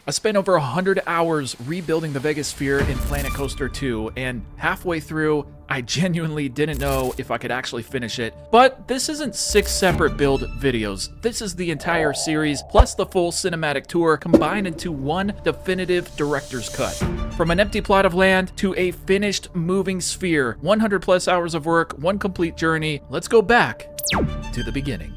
I spent over 100 hours rebuilding the Vegas sphere in Planet Coaster 2, and halfway through, I genuinely didn't know if I could actually finish it. But this isn't 6 separate build videos. This is the entire series, plus the full cinematic tour, combined into one definitive director's cut. From an empty plot of land to a finished moving sphere, 100 plus hours of work, one complete journey. Let's go back to the beginning.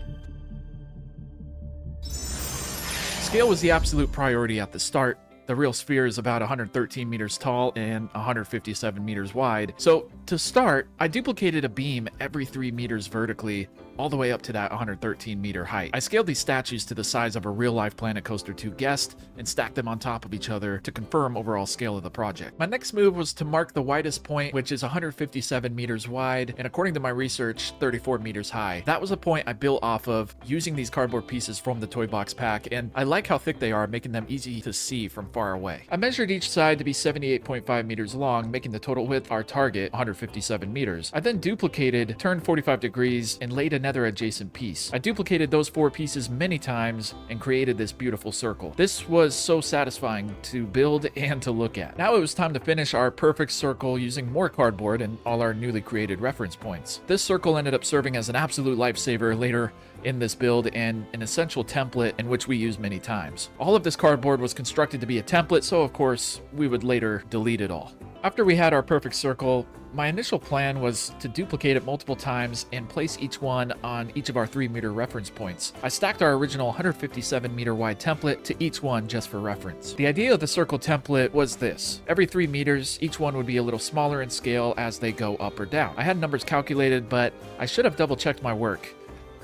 Scale was the absolute priority at the start. The real sphere is about 113 meters tall and 157 meters wide. So to start, I duplicated a beam every 3 meters vertically, all the way up to that 113 meter height. I scaled these statues to the size of a real-life Planet Coaster 2 guest and stacked them on top of each other to confirm overall scale of the project. My next move was to mark the widest point, which is 157 meters wide, and according to my research, 34 meters high. That was a point I built off of using these cardboard pieces from the toy box pack, and I like how thick they are, making them easy to see from far away. I measured each side to be 78.5 meters long, making the total width our target 157 meters. I then duplicated, turned 45 degrees, and laid another adjacent piece. I duplicated those 4 pieces many times and created this beautiful circle. This was so satisfying to build and to look at. Now it was time to finish our perfect circle using more cardboard and all our newly created reference points. This circle ended up serving as an absolute lifesaver later in this build and an essential template in which we use many times. All of this cardboard was constructed to be a template, so of course we would later delete it all. After we had our perfect circle, my initial plan was to duplicate it multiple times and place each one on each of our 3-meter reference points. I stacked our original 157 meter wide template to each one just for reference. The idea of the circle template was this: every 3 meters, each one would be a little smaller in scale as they go up or down. I had numbers calculated, but I should have double checked my work.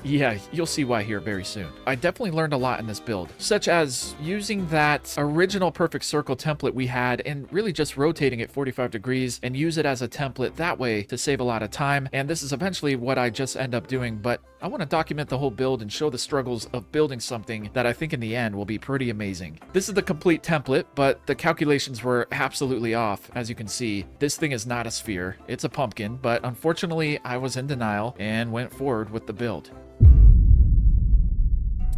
Yeah, you'll see why here very soon. I definitely learned a lot in this build, such as using that original perfect circle template we had and really just rotating it 45 degrees and use it as a template that way to save a lot of time. And this is eventually what I just end up doing, but I want to document the whole build and show the struggles of building something that I think in the end will be pretty amazing. This is the complete template, but the calculations were absolutely off. As you can see, this thing is not a sphere, it's a pumpkin, but unfortunately I was in denial and went forward with the build.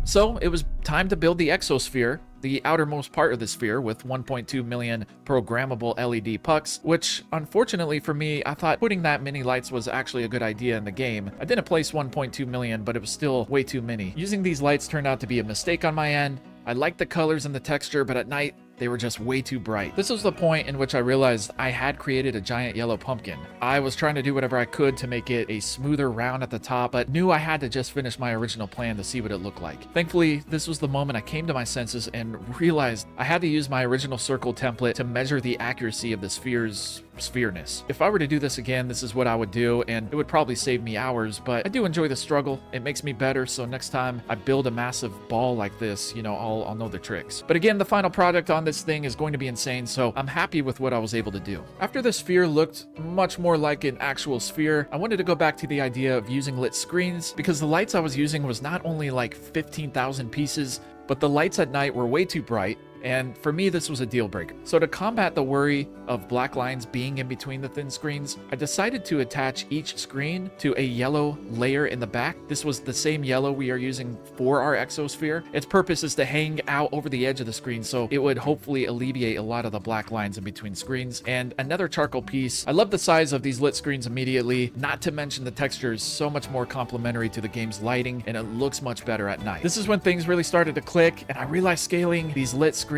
So it was time to build the exosphere, the outermost part of the sphere with 1.2 million programmable LED pucks, which unfortunately for me, I thought putting that many lights was actually a good idea in the game. I didn't place 1.2 million, but it was still way too many. Using these lights turned out to be a mistake on my end. I liked the colors and the texture, but at night, they were just way too bright. This was the point in which I realized I had created a giant yellow pumpkin. I was trying to do whatever I could to make it a smoother round at the top, but knew I had to just finish my original plan to see what it looked like. Thankfully, this was the moment I came to my senses and realized I had to use my original circle template to measure the accuracy of the sphere's sphereness. If I were to do this again, this is what I would do, and it would probably save me hours, but I do enjoy the struggle. It makes me better, so next time I build a massive ball like this, you know, I'll know the tricks. But again, the final product on this thing is going to be insane, so I'm happy with what I was able to do. After the sphere looked much more like an actual sphere, I wanted to go back to the idea of using lit screens, because the lights I was using was not only like 15,000 pieces, but the lights at night were way too bright. And for me, this was a deal breaker. So to combat the worry of black lines being in between the thin screens, I decided to attach each screen to a yellow layer in the back. This was the same yellow we are using for our exosphere. Its purpose is to hang out over the edge of the screen, so it would hopefully alleviate a lot of the black lines in between screens. And another charcoal piece. I love the size of these lit screens immediately, not to mention the texture is so much more complementary to the game's lighting, and it looks much better at night. This is when things really started to click, and I realized scaling these lit screens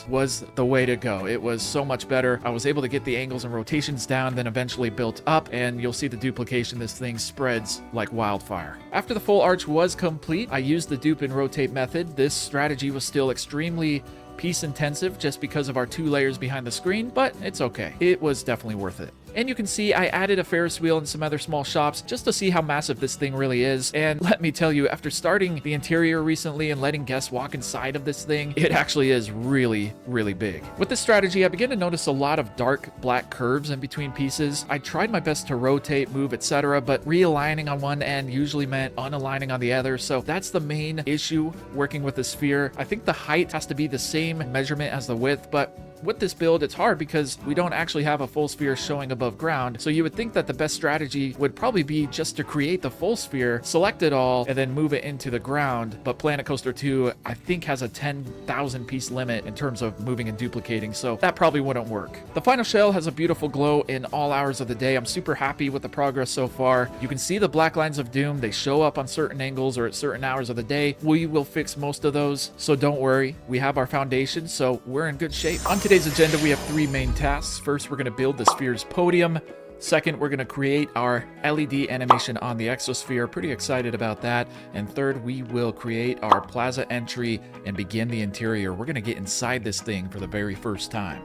was the way to go. It was so much better. I was able to get the angles and rotations down, then eventually built up, and you'll see the duplication. This thing spreads like wildfire. After the full arch was complete, I used the dupe and rotate method. This strategy was still extremely piece intensive just because of our 2 layers behind the screen, but it's okay. It was definitely worth it. And you can see I added a Ferris wheel and some other small shops just to see how massive this thing really is. And let me tell you, after starting the interior recently and letting guests walk inside of this thing, it actually is really, really big. With this strategy, I began to notice a lot of dark black curves in between pieces. I tried my best to rotate, move, etc., but realigning on one end usually meant unaligning on the other. So that's the main issue working with the sphere. I think the height has to be the same measurement as the width, but with this build, it's hard because we don't actually have a full sphere showing above ground. So you would think that the best strategy would probably be just to create the full sphere, select it all, and then move it into the ground. But Planet Coaster 2, I think, has a 10,000 piece limit in terms of moving and duplicating, so that probably wouldn't work. The final shell has a beautiful glow in all hours of the day. I'm super happy with the progress so far. You can see the black lines of doom. They show up on certain angles or at certain hours of the day. We will fix most of those, so don't worry. We have our foundation, so we're in good shape. On today's agenda, we have 3 main tasks. First, we're going to build the sphere's podium. Second, we're going to create our LED animation on the exosphere. Pretty excited about that. And third, we will create our Plaza Entry and begin the interior. We're going to get inside this thing for the very first time.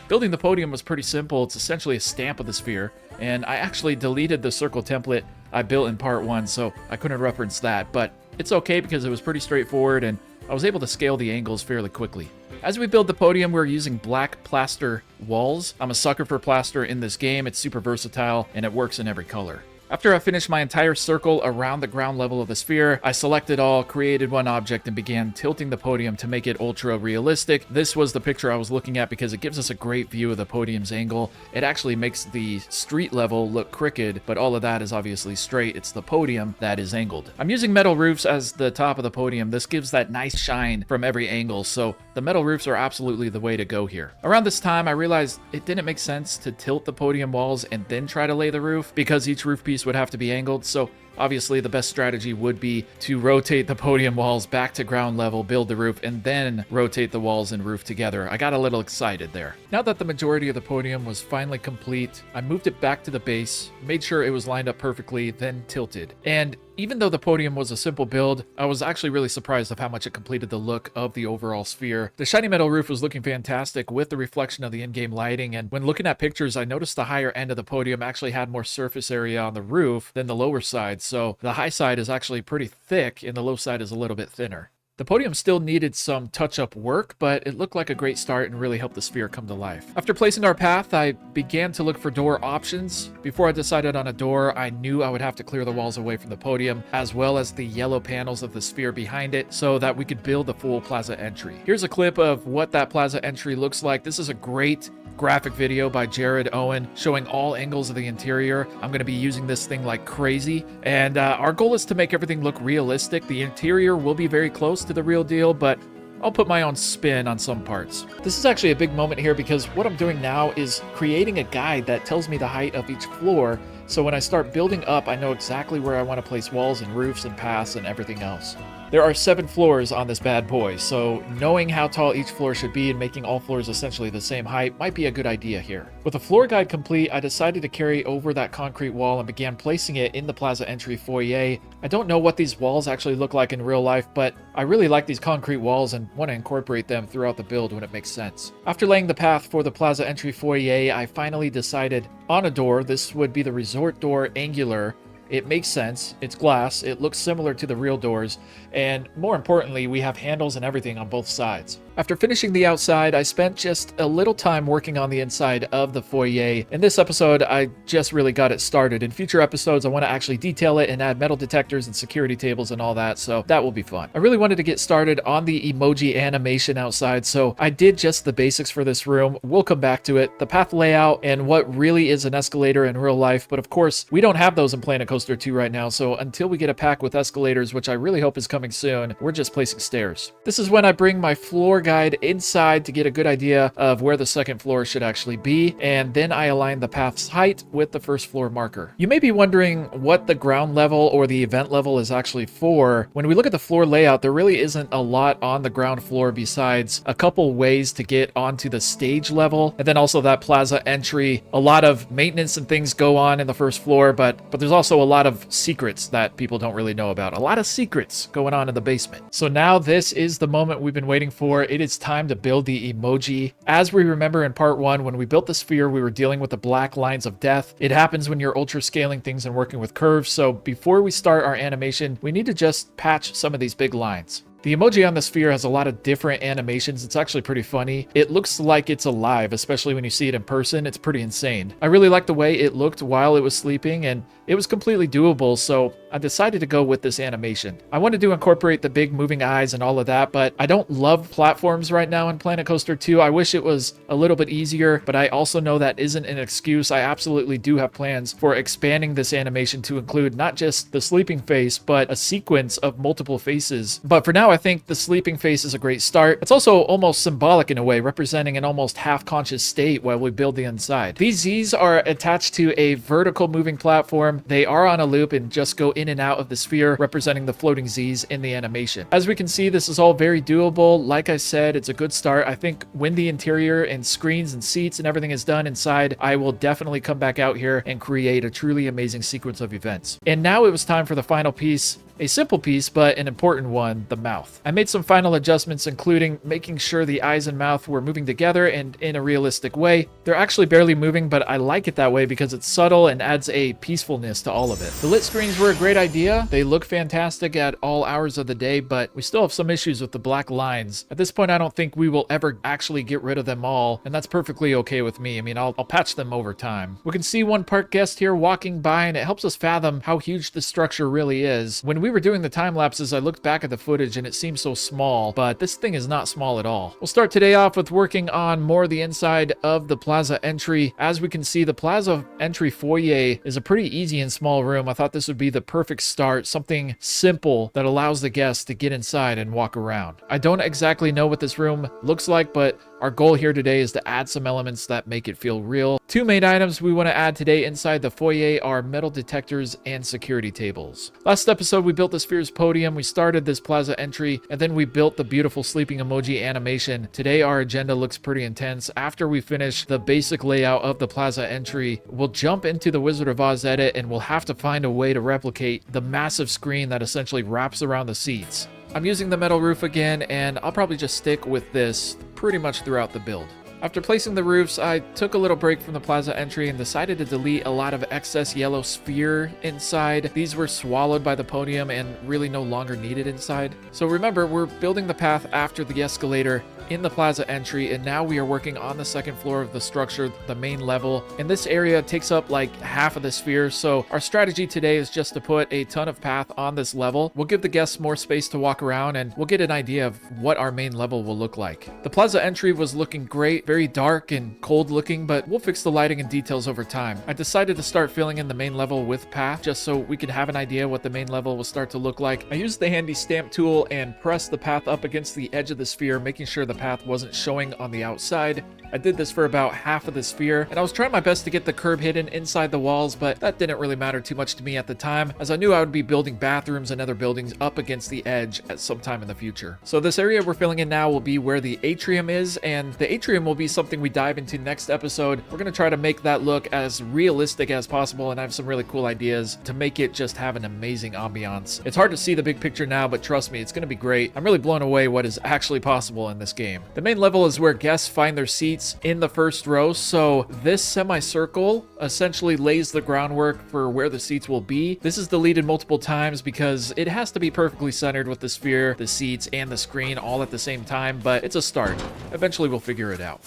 Building the podium was pretty simple. It's essentially a stamp of the sphere, and I actually deleted the circle template I built in part 1, so I couldn't reference that, but it's okay because it was pretty straightforward and I was able to scale the angles fairly quickly. As we build the podium, we're using black plaster walls. I'm a sucker for plaster in this game. It's super versatile and it works in every color. After I finished my entire circle around the ground level of the sphere, I selected all, created one object, and began tilting the podium to make it ultra realistic. This was the picture I was looking at because it gives us a great view of the podium's angle. It actually makes the street level look crooked, but all of that is obviously straight. It's the podium that is angled. I'm using metal roofs as the top of the podium. This gives that nice shine from every angle, so the metal roofs are absolutely the way to go here. Around this time, I realized it didn't make sense to tilt the podium walls and then try to lay the roof because each roof piece would have to be angled, so obviously the best strategy would be to rotate the podium walls back to ground level, build the roof, and then rotate the walls and roof together. I got a little excited there. Now that the majority of the podium was finally complete, I moved it back to the base, made sure it was lined up perfectly, then tilted. And even though the podium was a simple build, I was actually really surprised of how much it completed the look of the overall sphere. The shiny metal roof was looking fantastic with the reflection of the in-game lighting, and when looking at pictures, I noticed the higher end of the podium actually had more surface area on the roof than the lower side, so the high side is actually pretty thick and the low side is a little bit thinner. The podium still needed some touch-up work, but it looked like a great start and really helped the sphere come to life. After placing our path, I began to look for door options. Before I decided on a door, I knew I would have to clear the walls away from the podium, as well as the yellow panels of the sphere behind it, so that we could build the full Plaza Entry. Here's a clip of what that Plaza Entry looks like. This is a great graphic video by Jared Owen showing all angles of the interior. I'm going to be using this thing like crazy, and our goal is to make everything look realistic. The interior will be very close to the real deal, but I'll put my own spin on some parts. This is actually a big moment here because what I'm doing now is creating a guide that tells me the height of each floor, so when I start building up, I know exactly where I want to place walls and roofs and paths and everything else. There are 7 floors on this bad boy, so knowing how tall each floor should be and making all floors essentially the same height might be a good idea here. With the floor guide complete, I decided to carry over that concrete wall and began placing it in the Plaza Entry foyer. I don't know what these walls actually look like in real life, but I really like these concrete walls and want to incorporate them throughout the build when it makes sense. After laying the path for the Plaza Entry foyer, I finally decided on a door. This would be the resort door, angular. It makes sense, it's glass, it looks similar to the real doors, and more importantly, we have handles and everything on both sides. After finishing the outside, I spent just a little time working on the inside of the foyer. In this episode, I just really got it started. In future episodes, I want to actually detail it and add metal detectors and security tables and all that, so that will be fun. I really wanted to get started on the emoji animation outside, so I did just the basics for this room. We'll come back to it, the path layout, and what really is an escalator in real life, but of course, we don't have those in Planet Coaster 2 right now, so until we get a pack with escalators, which I really hope is coming soon, we're just placing stairs. This is when I bring my floor guide inside to get a good idea of where the second floor should actually be, and then I align the path's height with the first floor marker. You may be wondering what the ground level or the event level is actually for. When we look at the floor layout, there really isn't a lot on the ground floor besides a couple ways to get onto the stage level, and then also that Plaza Entry. A lot of maintenance and things go on in the first floor, but there's also a lot of secrets that people don't really know about. A lot of secrets going on in the basement. So now this is the moment we've been waiting for. It is time to build the emoji. As we remember in part 1, when we built the sphere, we were dealing with the black lines of death. It happens when you're ultra scaling things and working with curves. So before we start our animation, we need to just patch some of these big lines. The emoji on the sphere has a lot of different animations. It's actually pretty funny. It looks like it's alive, especially when you see it in person. It's pretty insane. I really like the way it looked while it was sleeping, and it was completely doable, so I decided to go with this animation. I wanted to incorporate the big moving eyes and all of that, but I don't love platforms right now in Planet Coaster 2. I wish it was a little bit easier, but I also know that isn't an excuse. I absolutely do have plans for expanding this animation to include not just the sleeping face, but a sequence of multiple faces. But for now, I think the sleeping face is a great start. It's also almost symbolic in a way, representing an almost half-conscious state while we build the inside. These Z's are attached to a vertical moving platform. They are on a loop and just go in and out of the sphere, representing the floating Z's in the animation. As we can see, this is all very doable. Like I said, it's a good start. I think when the interior and screens and seats and everything is done inside, I will definitely come back out here and create a truly amazing sequence of events. And now it was time for the final piece. A simple piece, but an important one, the mouth. I made some final adjustments, including making sure the eyes and mouth were moving together and in a realistic way. They're actually barely moving, but I like it that way because it's subtle and adds a peacefulness to all of it. The lit screens were a great idea. They look fantastic at all hours of the day, but we still have some issues with the black lines. At this point, I don't think we will ever actually get rid of them all, and that's perfectly okay with me. I mean, I'll patch them over time. We can see one park guest here walking by, and it helps us fathom how huge the structure really is. When we were doing the time lapses, I looked back at the footage and it seems so small, but this thing is not small at all. We'll start today off with working on more of the inside of the Plaza Entry. As we can see, the Plaza Entry foyer is a pretty easy and small room. I thought this would be the perfect start, something simple that allows the guests to get inside and walk around. I don't exactly know what this room looks like, but our goal here today is to add some elements that make it feel real. Two main items we want to add today inside the foyer are metal detectors and security tables. Last episode, we built the sphere's podium, we started this Plaza Entry, and then we built the beautiful sleeping emoji animation. Today, our agenda looks pretty intense. After we finish the basic layout of the Plaza Entry, we'll jump into the Wizard of Oz edit, and we'll have to find a way to replicate the massive screen that essentially wraps around the seats. I'm using the metal roof again, and I'll probably just stick with this pretty much throughout the build. After placing the roofs, I took a little break from the Plaza Entry and decided to delete a lot of excess yellow sphere inside. These were swallowed by the podium and really no longer needed inside. So remember, we're building the path after the escalator in the Plaza Entry, and now we are working on the second floor of the structure, the main level. And this area takes up like half of the sphere, so our strategy today is just to put a ton of path on this level. We'll give the guests more space to walk around, and we'll get an idea of what our main level will look like. The Plaza Entry was looking great, very dark and cold looking, but we'll fix the lighting and details over time. I decided to start filling in the main level with path just so we could have an idea what the main level will start to look like. I used the handy stamp tool and pressed the path up against the edge of the sphere, making sure the path wasn't showing on the outside. I did this for about half of the sphere, and I was trying my best to get the curb hidden inside the walls, but that didn't really matter too much to me at the time, as I knew I would be building bathrooms and other buildings up against the edge at some time in the future. So this area we're filling in now will be where the atrium is, and the atrium will be something we dive into next episode. We're going to try to make that look as realistic as possible, and I have some really cool ideas to make it just have an amazing ambiance. It's hard to see the big picture now, but trust me, it's going to be great. I'm really blown away what is actually possible in this game. The main level is where guests find their seats in the first row, so this semicircle essentially lays the groundwork for where the seats will be. This is deleted multiple times because it has to be perfectly centered with the sphere, the seats, and the screen all at the same time, but it's a start. Eventually we'll figure it out.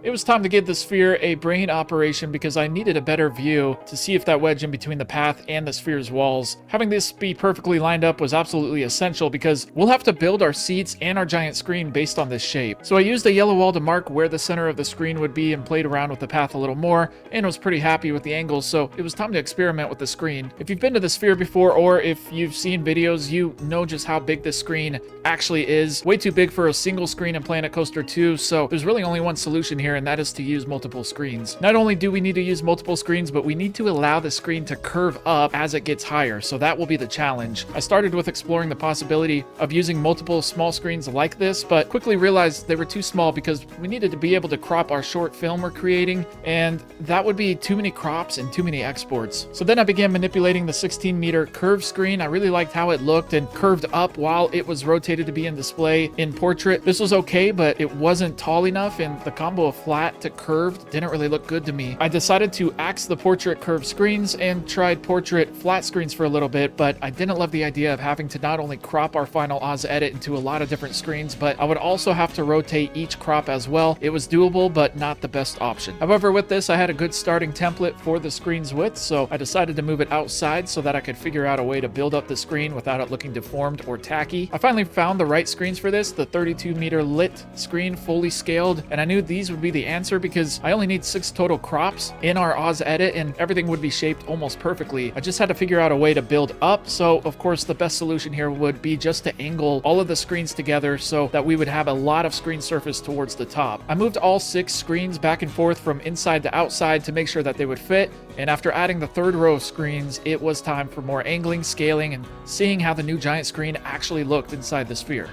It was time to give the sphere a brain operation because I needed a better view to see if that wedge in between the path and the sphere's walls. Having this be perfectly lined up was absolutely essential because we'll have to build our seats and our giant screen based on this shape. So I used a yellow wall to mark where the center of the screen would be and played around with the path a little more, and was pretty happy with the angles, so it was time to experiment with the screen. If you've been to the sphere before, or if you've seen videos, you know just how big this screen actually is. Way too big for a single screen in Planet Coaster 2, so there's really only one solution here, and that is to use multiple screens. Not only do we need to use multiple screens, but we need to allow the screen to curve up as it gets higher, so that will be the challenge. I started with exploring the possibility of using multiple small screens like this, but quickly realized they were too small because we needed to be able to crop our short film we're creating, and that would be too many crops and too many exports. So then I began manipulating the 16-meter curved screen. I really liked how it looked and curved up while it was rotated to be in display in portrait. This was okay, but it wasn't tall enough, and the combo of flat to curved didn't really look good to me. I decided to axe the portrait curved screens and tried portrait flat screens for a little bit, but I didn't love the idea of having to not only crop our final Oz edit into a lot of different screens, but I would also have to rotate each crop as well. It was doable, but not the best option. However, with this, I had a good starting template for the screen's width, so I decided to move it outside so that I could figure out a way to build up the screen without it looking deformed or tacky. I finally found the right screens for this, the 32-meter lit screen, fully scaled, and I knew these would be the answer because I only need 6 total crops in our Oz edit and everything would be shaped almost perfectly. I just had to figure out a way to build up, so of course the best solution here would be just to angle all of the screens together so that we would have a lot of screen surface towards the top. I moved all 6 screens back and forth from inside to outside to make sure that they would fit, and after adding the 3rd row of screens, it was time for more angling, scaling, and seeing how the new giant screen actually looked inside the sphere.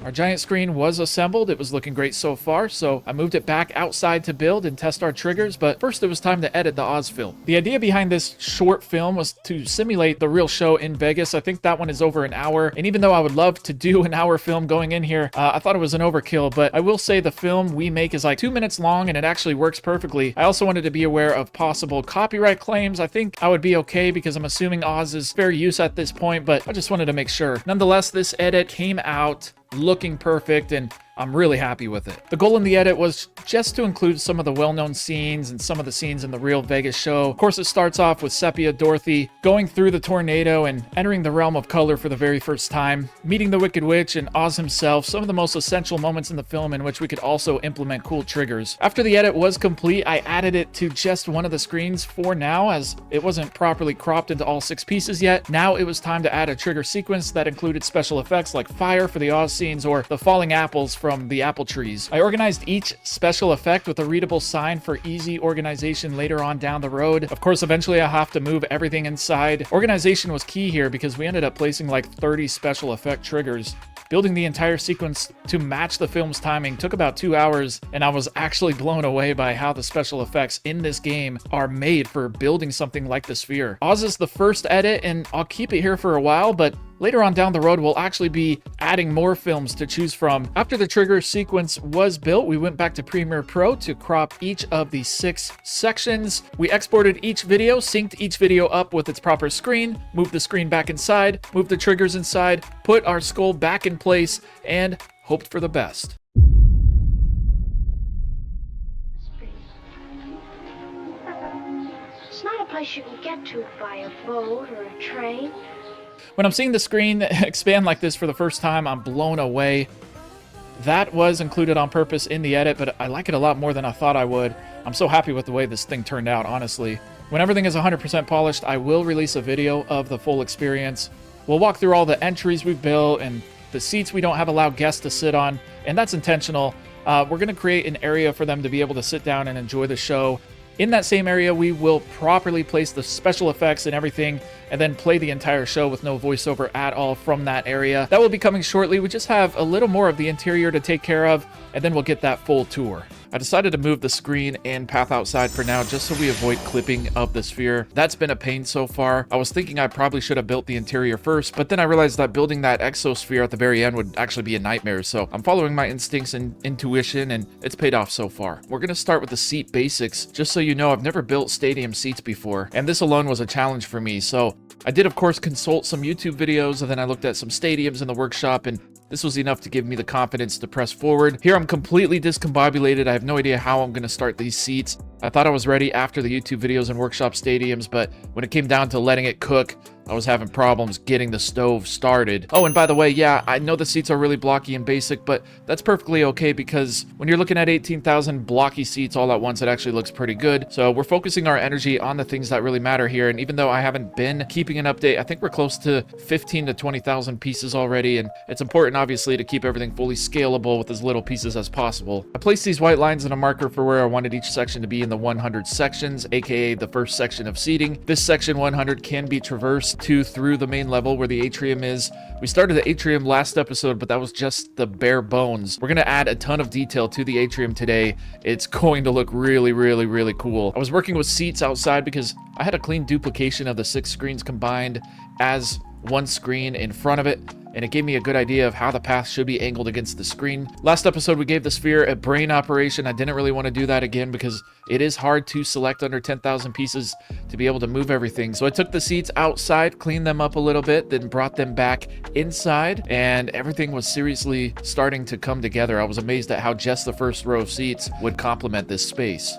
Our giant screen was assembled. It was looking great so far, so I moved it back outside to build and test our triggers, but first it was time to edit the Oz film. The idea behind this short film was to simulate the real show in Vegas. I think that one is over an hour, and even though I would love to do an hour film going in here, I thought it was an overkill, but I will say the film we make is like 2 minutes long and it actually works perfectly. I also wanted to be aware of possible copyright claims. I think I would be okay because I'm assuming Oz is fair use at this point, but I just wanted to make sure. Nonetheless, this edit came out looking perfect and I'm really happy with it. The goal in the edit was just to include some of the well-known scenes and some of the scenes in the real Vegas show. Of course, it starts off with Sepia Dorothy going through the tornado and entering the realm of color for the very first time, meeting the Wicked Witch and Oz himself, some of the most essential moments in the film in which we could also implement cool triggers. After the edit was complete, I added it to just one of the screens for now, as it wasn't properly cropped into all 6 pieces yet. Now it was time to add a trigger sequence that included special effects like fire for the Oz scenes or the falling apples from the apple trees. I organized each special effect with a readable sign for easy organization later on down the road. Of course, eventually I'll have to move everything inside. Organization was key here because we ended up placing like 30 special effect triggers. Building the entire sequence to match the film's timing took about 2 hours, and I was actually blown away by how the special effects in this game are made for building something like the sphere. Oz is the first edit, and I'll keep it here for a while, but later on down the road, we'll actually be adding more films to choose from. After the trigger sequence was built, we went back to Premiere Pro to crop each of the 6 sections. We exported each video, synced each video up with its proper screen, moved the screen back inside, moved the triggers inside, put our skull back in place, and hoped for the best. It's not a place you can get to by a boat or a train. When I'm seeing the screen expand like this for the first time, I'm blown away. That was included on purpose in the edit, but I like it a lot more than I thought I would. I'm so happy with the way this thing turned out, honestly. When everything is 100% polished, I will release a video of the full experience. We'll walk through all the entries we've built and the seats we don't have allowed guests to sit on, and that's intentional. We're going to create an area for them to be able to sit down and enjoy the show. In that same area, we will properly place the special effects and everything, and then play the entire show with no voiceover at all from that area. That will be coming shortly. We just have a little more of the interior to take care of, and then we'll get that full tour. I decided to move the screen and path outside for now just so we avoid clipping of the sphere. That's been a pain so far. I was thinking I probably should have built the interior first, but then I realized that building that exosphere at the very end would actually be a nightmare, so I'm following my instincts and intuition, and it's paid off so far. We're going to start with the seat basics. Just so you know, I've never built stadium seats before, and this alone was a challenge for me, so I did of course consult some YouTube videos, and then I looked at some stadiums in the workshop, and this was enough to give me the confidence to press forward. Here I'm completely discombobulated. I have no idea how I'm going to start these seats. I thought I was ready after the YouTube videos and workshop stadiums, but when it came down to letting it cook, I was having problems getting the stove started. Oh, and by the way, yeah, I know the seats are really blocky and basic, but that's perfectly okay because when you're looking at 18,000 blocky seats all at once, it actually looks pretty good. So we're focusing our energy on the things that really matter here. And even though I haven't been keeping an update, I think we're close to 15 to 20,000 pieces already. And it's important, obviously, to keep everything fully scalable with as little pieces as possible. I placed these white lines in a marker for where I wanted each section to be in the 100 sections, aka the first section of seating. This section 100 can be traversed to through the main level where the atrium is. We started the atrium last episode, but that was just the bare bones. We're going to add a ton of detail to the atrium today. It's going to look really, really, really cool. I was working with seats outside because I had a clean duplication of the 6 screens combined as one screen in front of it. and it gave me a good idea of how the path should be angled against the screen. Last episode, we gave the sphere a brain operation. I didn't really want to do that again because it is hard to select under 10,000 pieces to be able to move everything. So I took the seats outside, cleaned them up a little bit, then brought them back inside, and everything was seriously starting to come together. I was amazed at how just the first row of seats would complement this space.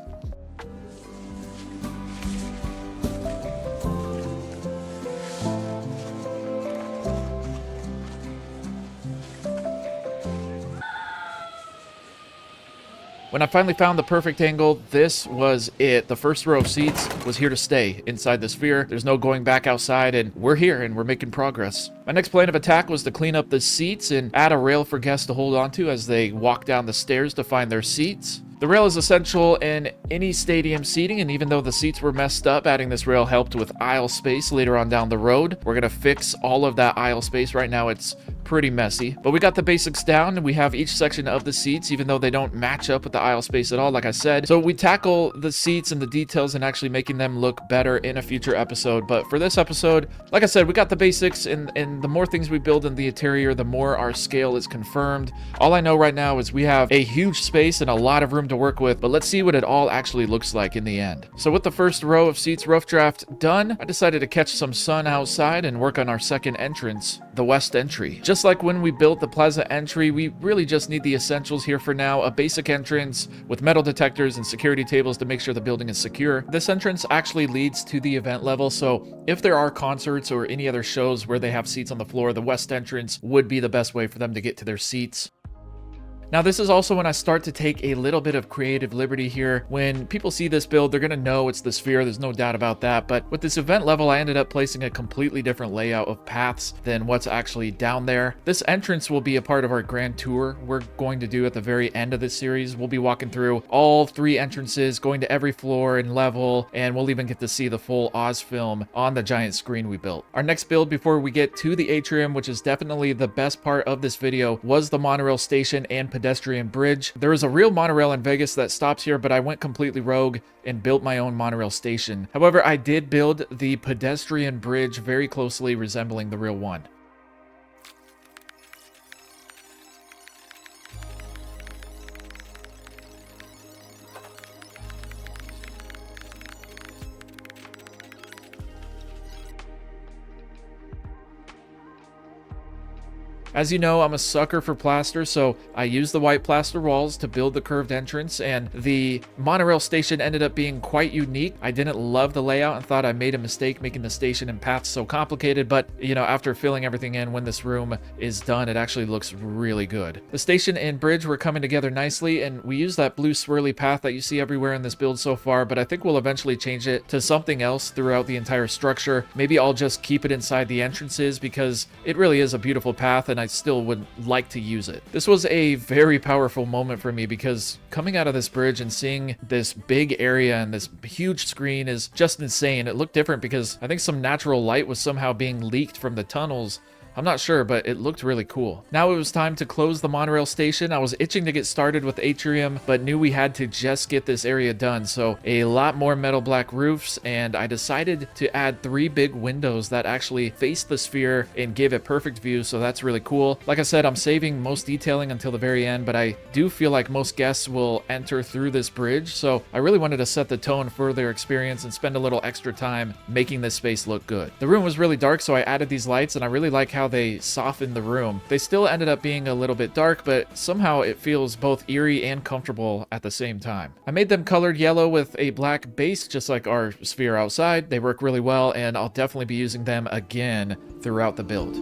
When I finally found the perfect angle, this was it. The first row of seats was here to stay inside the sphere. There's no going back outside, and we're here and we're making progress. My next plan of attack was to clean up the seats and add a rail for guests to hold onto as they walk down the stairs to find their seats. The rail is essential in any stadium seating, and even though the seats were messed up, adding this rail helped with aisle space later on down the road. We're gonna fix all of that aisle space. Right now it's pretty messy, but we got the basics down, and we have each section of the seats, even though they don't match up with the aisle space at all, like I said. So we tackle the seats and the details and actually making them look better in a future episode. But for this episode, like I said, we got the basics, and the more things we build in the interior, the more our scale is confirmed. All I know right now is we have a huge space and a lot of room to work with, but let's see what it all actually looks like in the end. So with the first row of seats rough draft done, I decided to catch some sun outside and work on our second entrance, the west entry. Just like when we built the Plaza Entry, we really just need the essentials here for now. A basic entrance with metal detectors and security tables to make sure the building is secure. This entrance actually leads to the event level, so if there are concerts or any other shows where they have seats on the floor, the west entrance would be the best way for them to get to their seats. Now, this is also when I start to take a little bit of creative liberty here. When people see this build, they're going to know it's the sphere. There's no doubt about that. But with this event level, I ended up placing a completely different layout of paths than what's actually down there. This entrance will be a part of our grand tour we're going to do at the very end of this series. We'll be walking through all 3 entrances, going to every floor and level, and we'll even get to see the full Oz film on the giant screen we built. Our next build before we get to the Atrium, which is definitely the best part of this video, was the monorail station and pedestrian bridge. There is a real monorail in Vegas that stops here, but I went completely rogue and built my own monorail station. However, I did build the pedestrian bridge very closely resembling the real one. As you know, I'm a sucker for plaster, so I used the white plaster walls to build the curved entrance, and the monorail station ended up being quite unique. I didn't love the layout and thought I made a mistake making the station and paths so complicated, but you know, after filling everything in, when this room is done, it actually looks really good. The station and bridge were coming together nicely, and we used that blue swirly path that you see everywhere in this build so far, but I think we'll eventually change it to something else throughout the entire structure. Maybe I'll just keep it inside the entrances because it really is a beautiful path, and I still would like to use it. This was a very powerful moment for me because coming out of this bridge and seeing this big area and this huge screen is just insane. It looked different because I think some natural light was somehow being leaked from the tunnels. I'm not sure, but it looked really cool. Now it was time to close the monorail station. I was itching to get started with Atrium, but knew we had to just get this area done. So a lot more metal black roofs, and I decided to add 3 big windows that actually face the sphere and give a perfect view. So that's really cool. Like I said, I'm saving most detailing until the very end, but I do feel like most guests will enter through this bridge. So I really wanted to set the tone for their experience and spend a little extra time making this space look good. The room was really dark, so I added these lights, and I really like how they softened the room. They still ended up being a little bit dark, but somehow it feels both eerie and comfortable at the same time. I made them colored yellow with a black base, just like our sphere outside. They work really well, and I'll definitely be using them again throughout the build.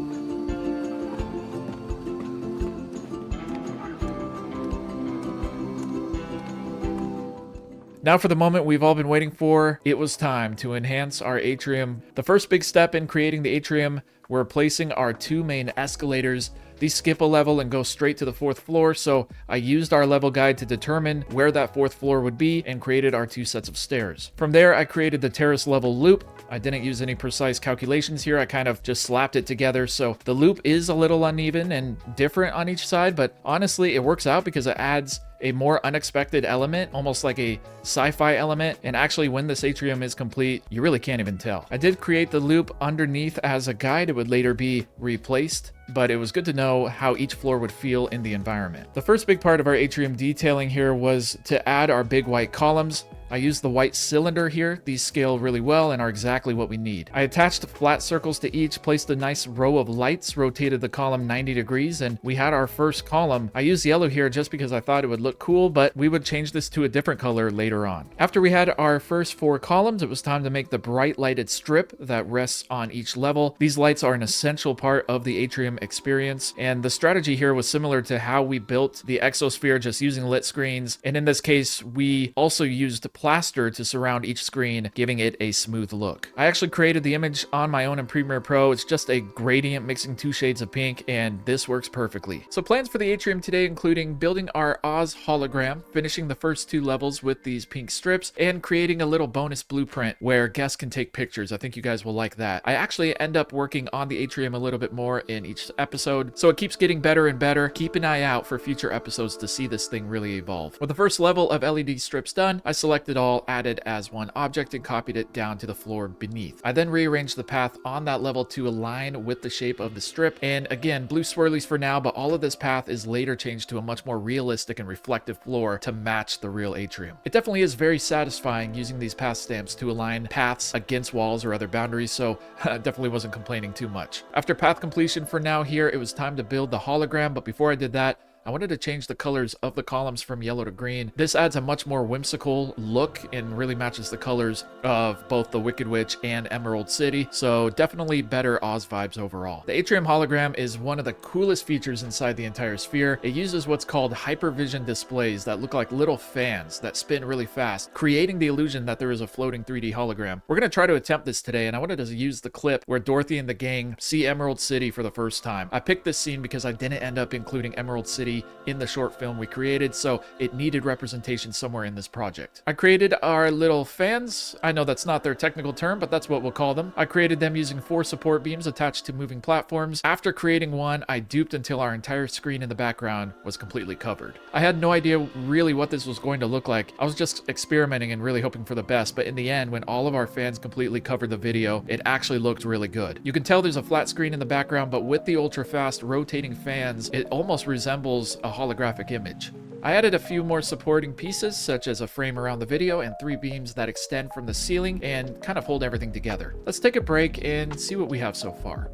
Now for the moment we've all been waiting for. It was time to enhance our atrium. The first big step in creating the atrium, we're placing our 2 main escalators. These skip a level and go straight to the 4th floor, so I used our level guide to determine where that 4th floor would be and created our 2 sets of stairs. From there, I created the terrace level loop. I didn't use any precise calculations here. I kind of just slapped it together, so the loop is a little uneven and different on each side, but honestly, it works out because it adds a more unexpected element, almost like a sci-fi element. And actually, when this atrium is complete, you really can't even tell. I did create the loop underneath as a guide. It would later be replaced, but it was good to know how each floor would feel in the environment. The first big part of our atrium detailing here was to add our big white columns. I used the white cylinder here. These scale really well and are exactly what we need. I attached flat circles to each, placed a nice row of lights, rotated the column 90 degrees, and we had our first column. I used yellow here just because I thought it would look cool, but we would change this to a different color later on. After we had our first 4 columns, it was time to make the bright lighted strip that rests on each level. These lights are an essential part of the atrium experience, and the strategy here was similar to how we built the exosphere, just using lit screens. And in this case, we also used plaster to surround each screen, giving it a smooth look. I actually created the image on my own in Premiere Pro. It's just a gradient mixing 2 shades of pink, and this works perfectly. So plans for the atrium today including building our Oz hologram, finishing the first 2 levels with these pink strips, and creating a little bonus blueprint where guests can take pictures. I think you guys will like that. I actually end up working on the atrium a little bit more in each episode, so it keeps getting better and better. Keep an eye out for future episodes to see this thing really evolve. With the first level of LED strips done, I selected all, added as one object, and copied it down to the floor beneath. I then rearranged the path on that level to align with the shape of the strip, and again, blue swirlies for now, but all of this path is later changed to a much more realistic and reflective floor to match the real atrium. It definitely is very satisfying using these path stamps to align paths against walls or other boundaries, so definitely wasn't complaining too much. After path completion for now here, it was time to build the hologram, but before I did that, I wanted to change the colors of the columns from yellow to green. This adds a much more whimsical look and really matches the colors of both the Wicked Witch and Emerald City, so definitely better Oz vibes overall. The atrium hologram is one of the coolest features inside the entire sphere. It uses what's called hypervision displays that look like little fans that spin really fast, creating the illusion that there is a floating 3D hologram. We're going to try to attempt this today, and I wanted to use the clip where Dorothy and the gang see Emerald City for the first time. I picked this scene because I didn't end up including Emerald City in the short film we created, so it needed representation somewhere in this project. I created our little fans. I know that's not their technical term, but that's what we'll call them. I created them using 4 support beams attached to moving platforms. After creating one, I duped until our entire screen in the background was completely covered. I had no idea really what this was going to look like. I was just experimenting and really hoping for the best, but in the end, when all of our fans completely covered the video, it actually looked really good. You can tell there's a flat screen in the background, but with the ultra fast rotating fans, it almost resembles a holographic image. I added a few more supporting pieces, such as a frame around the video and 3 beams that extend from the ceiling and kind of hold everything together. Let's take a break and see what we have so far.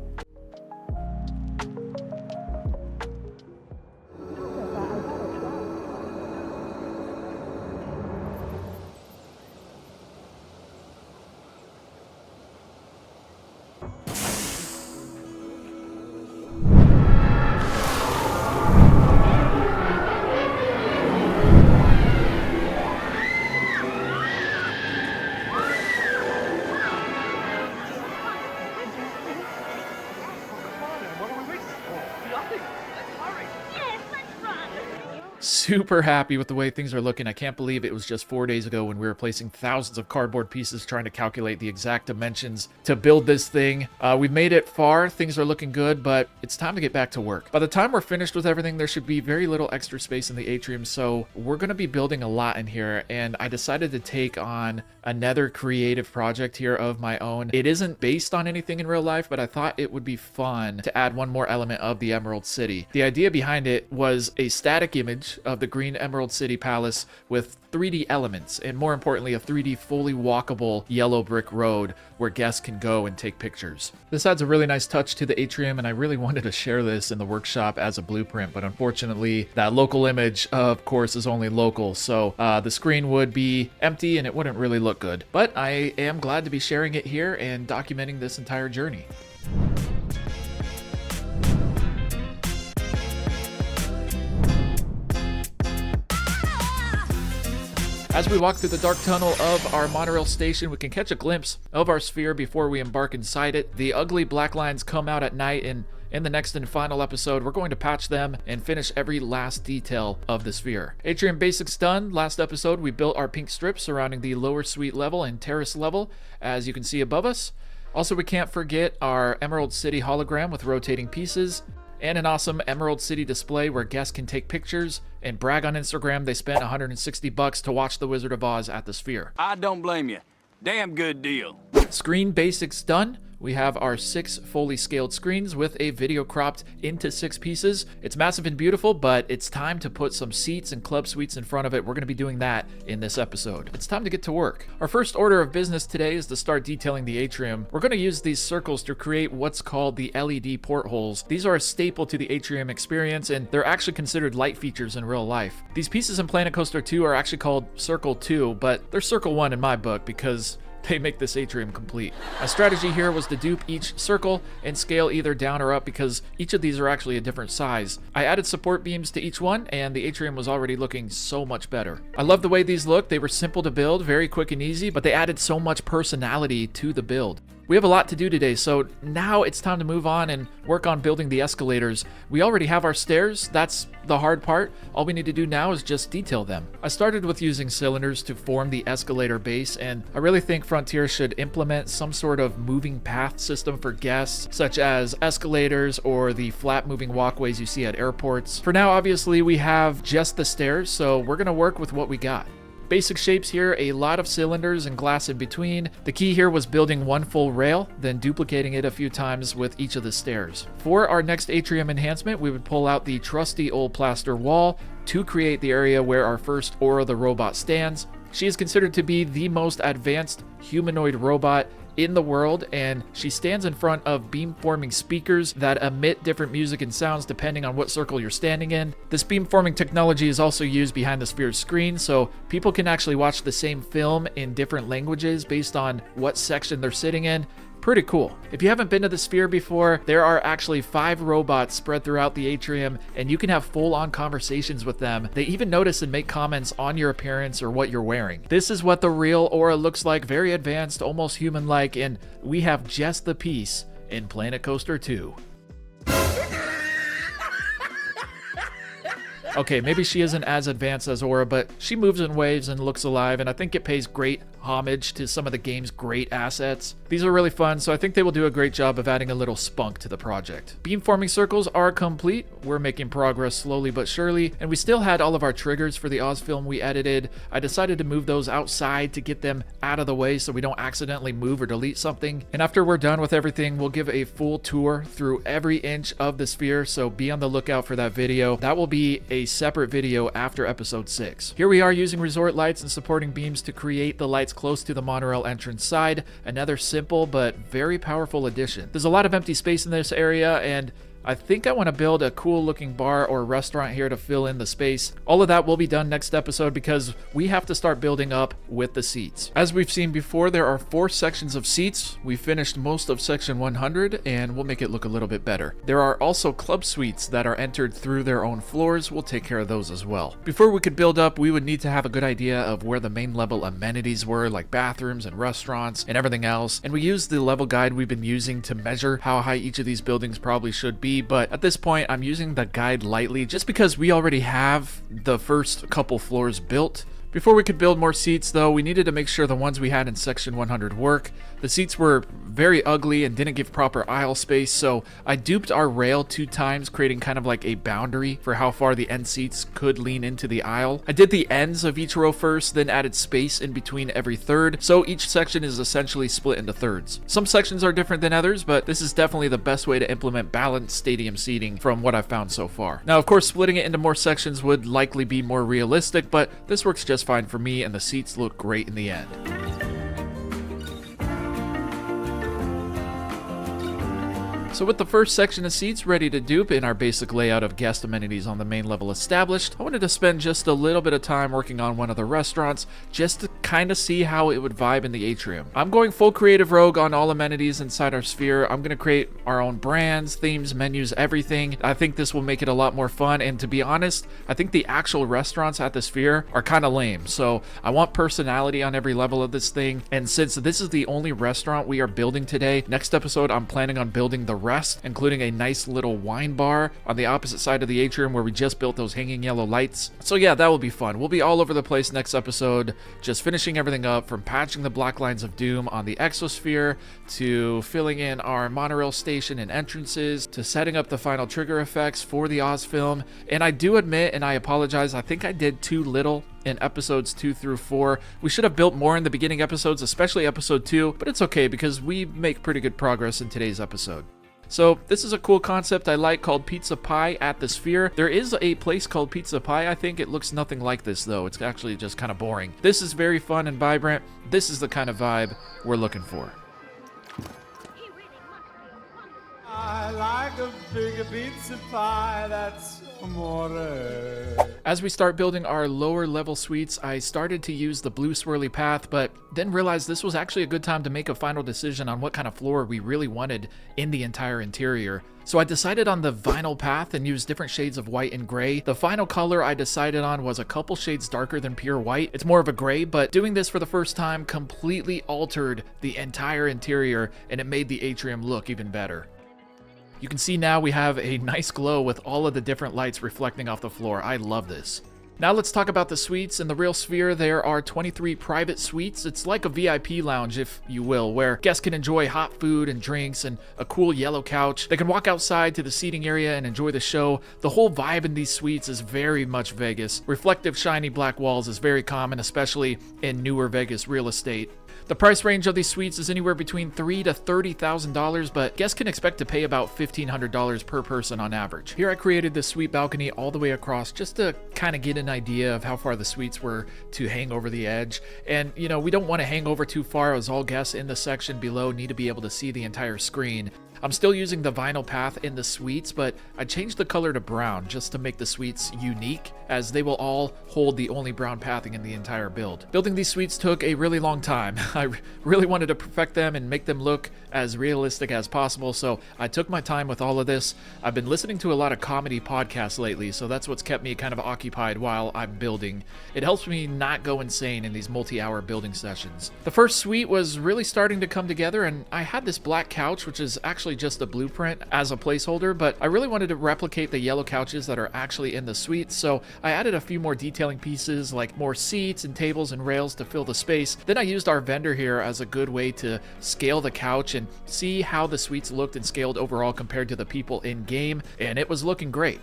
Super happy with the way things are looking. I can't believe it was just 4 days ago when we were placing thousands of cardboard pieces trying to calculate the exact dimensions to build this thing. We've made it far, things are looking good, but it's time to get back to work. By the time we're finished with everything, there should be very little extra space in the atrium, so we're going to be building a lot in here, and I decided to take on another creative project here of my own. It isn't based on anything in real life, but I thought it would be fun to add one more element of the Emerald City. The idea behind it was a static image of the green Emerald City Palace with 3D elements, and more importantly, a 3D fully walkable yellow brick road where guests can go and take pictures. This adds a really nice touch to the atrium, and I really wanted to share this in the workshop as a blueprint, but unfortunately, that local image, of course, is only local, so the screen would be empty and it wouldn't really look good. But I am glad to be sharing it here and documenting this entire journey. As we walk through the dark tunnel of our monorail station, we can catch a glimpse of our sphere before we embark inside it. The ugly black lines come out at night, and in the next and final episode, we're going to patch them and finish every last detail of the sphere. Atrium basics done. Last episode, we built our pink strips surrounding the lower suite level and terrace level, as you can see above us. Also, we can't forget our Emerald City hologram with rotating pieces. and an awesome Emerald City display where guests can take pictures and brag on Instagram they spent $160 to watch The Wizard of Oz at the Sphere. I don't blame you. Damn good deal. Screen basics done. We have our 6 fully scaled screens with a video cropped into 6 pieces. It's massive and beautiful, but it's time to put some seats and club suites in front of it. We're going to be doing that in this episode. It's time to get to work. Our first order of business today is to start detailing the atrium. We're going to use these circles to create what's called the LED portholes. These are a staple to the atrium experience, and they're actually considered light features in real life. These pieces in Planet Coaster 2 are actually called Circle 2, but they're Circle 1 in my book because they make this atrium complete. My strategy here was to dupe each circle and scale either down or up because each of these are actually a different size. I added support beams to each one and the atrium was already looking so much better. I love the way these look. They were simple to build, very quick and easy, but they added so much personality to the build. We have a lot to do today, so now it's time to move on and work on building the escalators. We already have our stairs. That's the hard part. All we need to do now is just detail them. I started with using cylinders to form the escalator base, and I really think Frontier should implement some sort of moving path system for guests, such as escalators or the flat moving walkways you see at airports. For now, obviously, we have just the stairs, so we're gonna work with what we got. Basic shapes here, a lot of cylinders and glass in between. The key here was building one full rail, then duplicating it a few times with each of the stairs. For our next atrium enhancement, we would pull out the trusty old plaster wall to create the area where our first Aura the robot stands. She is considered to be the most advanced humanoid robot in the world, and she stands in front of beam-forming speakers that emit different music and sounds depending on what circle you're standing in. This beam-forming technology is also used behind the Sphere's screen, so people can actually watch the same film in different languages based on what section they're sitting in. Pretty cool. If you haven't been to the Sphere before, there are actually 5 robots spread throughout the atrium, and you can have full-on conversations with them. They even notice and make comments on your appearance or what you're wearing. This is what the real Aura looks like, very advanced, almost human-like, and we have just the piece in Planet Coaster 2. Okay, maybe she isn't as advanced as Aura, but she moves in waves and looks alive, and I think it pays great homage to some of the game's great assets. These are really fun, so I think they will do a great job of adding a little spunk to the project. Beam-forming circles are complete. We're making progress slowly but surely, and we still had all of our triggers for the Oz film we edited. I decided to move those outside to get them out of the way so we don't accidentally move or delete something. And after we're done with everything, we'll give a full tour through every inch of the Sphere, so be on the lookout for that video. That will be a separate video after episode 6. Here we are using resort lights and supporting beams to create the lights close to the monorail entrance side. Another simple but very powerful addition. There's a lot of empty space in this area, and I think I want to build a cool looking bar or restaurant here to fill in the space. All of that will be done next episode because we have to start building up with the seats. As we've seen before, there are 4 sections of seats. We finished most of section 100 and we'll make it look a little bit better. There are also club suites that are entered through their own floors. We'll take care of those as well. Before we could build up, we would need to have a good idea of where the main level amenities were, like bathrooms and restaurants and everything else. And we used the level guide we've been using to measure how high each of these buildings probably should be. But at this point, I'm using the guide lightly just because we already have the first couple floors built. Before we could build more seats though, we needed to make sure the ones we had in section 100 work. The seats were very ugly and didn't give proper aisle space, so I duped our rail 2 times, creating kind of like a boundary for how far the end seats could lean into the aisle. I did the ends of each row first, then added space in between every third, so each section is essentially split into thirds. Some sections are different than others, but this is definitely the best way to implement balanced stadium seating from what I've found so far. Now, of course, splitting it into more sections would likely be more realistic, but this works just fine for me, and the seats look great in the end. So with the first section of seats ready to dupe and our basic layout of guest amenities on the main level established, I wanted to spend just a little bit of time working on one of the restaurants just to kind of see how it would vibe in the atrium. I'm going full creative rogue on all amenities inside our Sphere. I'm going to create our own brands, themes, menus, everything. I think this will make it a lot more fun, and to be honest, I think the actual restaurants at the Sphere are kind of lame, so I want personality on every level of this thing. And since this is the only restaurant we are building today, next episode I'm planning on building the rest, including a nice little wine bar on the opposite side of the atrium where we just built those hanging yellow lights. So yeah, that will be fun. We'll be all over the place next episode, just finishing everything up, from patching the black lines of doom on the exosphere, to filling in our monorail station and entrances, to setting up the final trigger effects for the Oz film. And I do admit, and I apologize, I think I did too little in episodes 2 through 4. We should have built more in the beginning episodes, especially episode 2, but it's okay because we make pretty good progress in today's episode. So this is a cool concept I like, called Pizza Pie at the Sphere. There is a place called Pizza Pie, I think. It looks nothing like this though. It's actually just kind of boring. This is very fun and vibrant. This is the kind of vibe we're looking for. I like a big pizza pie, that's amore. As we start building our lower level suites, I started to use the blue swirly path, but then realized this was actually a good time to make a final decision on what kind of floor we really wanted in the entire interior. So I decided on the vinyl path and used different shades of white and gray. The final color I decided on was a couple shades darker than pure white. It's more of a gray, but doing this for the first time completely altered the entire interior, and it made the atrium look even better. You can see now we have a nice glow with all of the different lights reflecting off the floor. I love this. Now let's talk about the suites. In the real sphere, there are 23 private suites. It's like a VIP lounge, if you will, where guests can enjoy hot food and drinks and a cool yellow couch. They can walk outside to the seating area and enjoy the show. The whole vibe in these suites is very much Vegas. Reflective, shiny black walls is very common, especially in newer Vegas real estate. The price range of these suites is anywhere between $3,000 to $30,000, but guests can expect to pay about $1,500 per person on average. Here I created this suite balcony all the way across just to kind of get an idea of how far the suites were to hang over the edge. And you know, we don't want to hang over too far, as all guests in the section below need to be able to see the entire screen. I'm still using the vinyl path in the suites, but I changed the color to brown just to make the suites unique, as they will all hold the only brown pathing in the entire build. Building these suites took a really long time. I really wanted to perfect them and make them look as realistic as possible, so I took my time with all of this. I've been listening to a lot of comedy podcasts lately, so that's what's kept me kind of occupied while I'm building. It helps me not go insane in these multi-hour building sessions. The first suite was really starting to come together, and I had this black couch, which is actually just a blueprint as a placeholder, but I really wanted to replicate the yellow couches that are actually in the suite, so I added a few more detailing pieces like more seats and tables and rails to fill the space. Then I used our vendor here as a good way to scale the couch and see how the suites looked and scaled overall compared to the people in game, and it was looking great.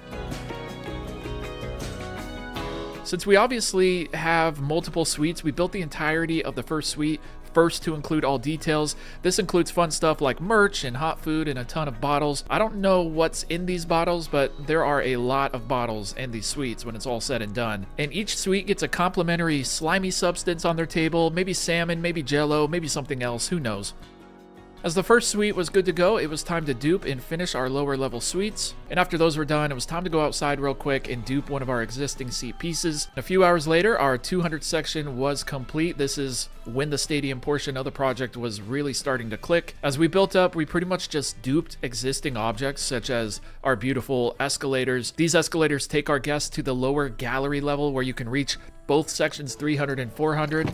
Since we obviously have multiple suites, we built the entirety of the first suite first to include all details. This includes fun stuff like merch and hot food and a ton of bottles. I don't know what's in these bottles, but there are a lot of bottles in these suites when it's all said and done. And each suite gets a complimentary slimy substance on their table, maybe salmon, maybe jello, maybe something else, who knows. As the first suite was good to go, it was time to dupe and finish our lower level suites. And after those were done, it was time to go outside real quick and dupe one of our existing seat pieces. A few hours later, our 200 section was complete. This is when the stadium portion of the project was really starting to click. As we built up, we pretty much just duped existing objects, such as our beautiful escalators. These escalators take our guests to the lower gallery level where you can reach both sections 300 and 400.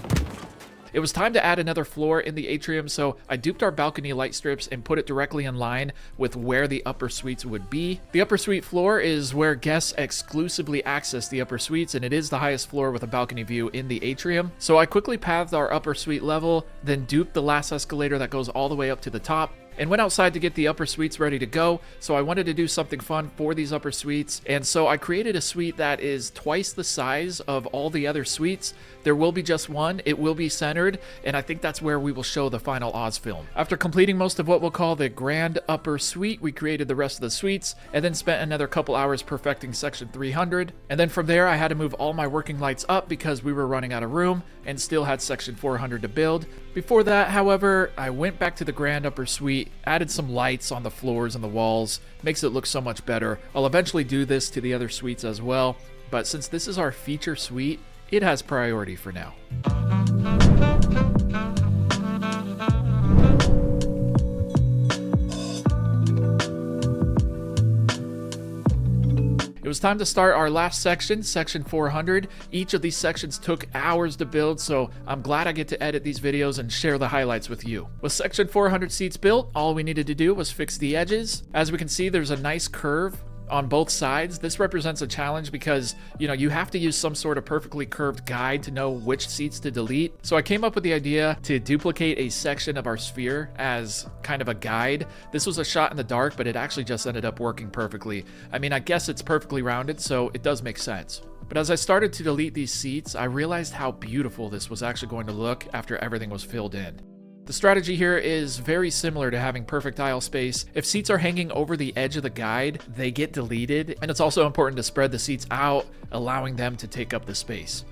It was time to add another floor in the atrium, so I duped our balcony light strips and put it directly in line with where the upper suites would be. The upper suite floor is where guests exclusively access the upper suites, and it is the highest floor with a balcony view in the atrium. So I quickly pathed our upper suite level, then duped the last escalator that goes all the way up to the top, and went outside to get the upper suites ready to go. So I wanted to do something fun for these upper suites, and so I created a suite that is twice the size of all the other suites. There will be just one, it will be centered, and I think that's where we will show the final Oz film. After completing most of what we'll call the grand upper suite, we created the rest of the suites, and then spent another couple hours perfecting section 300. And then from there, I had to move all my working lights up because we were running out of room, and still had section 400 to build. Before that, however, I went back to the grand upper suite, added some lights on the floors and the walls, makes it look so much better. I'll eventually do this to the other suites as well, but since this is our feature suite, it has priority for now. It was time to start our last section, section 400. Each of these sections took hours to build, so I'm glad I get to edit these videos and share the highlights with you. With section 400 seats built, all we needed to do was fix the edges. As we can see, there's a nice curve on both sides. This represents a challenge because, you have to use some sort of perfectly curved guide to know which seats to delete. So I came up with the idea to duplicate a section of our sphere as kind of a guide. This was a shot in the dark, but it actually just ended up working perfectly. I mean, I guess it's perfectly rounded, so it does make sense. But as I started to delete these seats, I realized how beautiful this was actually going to look after everything was filled in. The strategy here is very similar to having perfect aisle space. If seats are hanging over the edge of the guide, they get deleted, and it's also important to spread the seats out, allowing them to take up the space.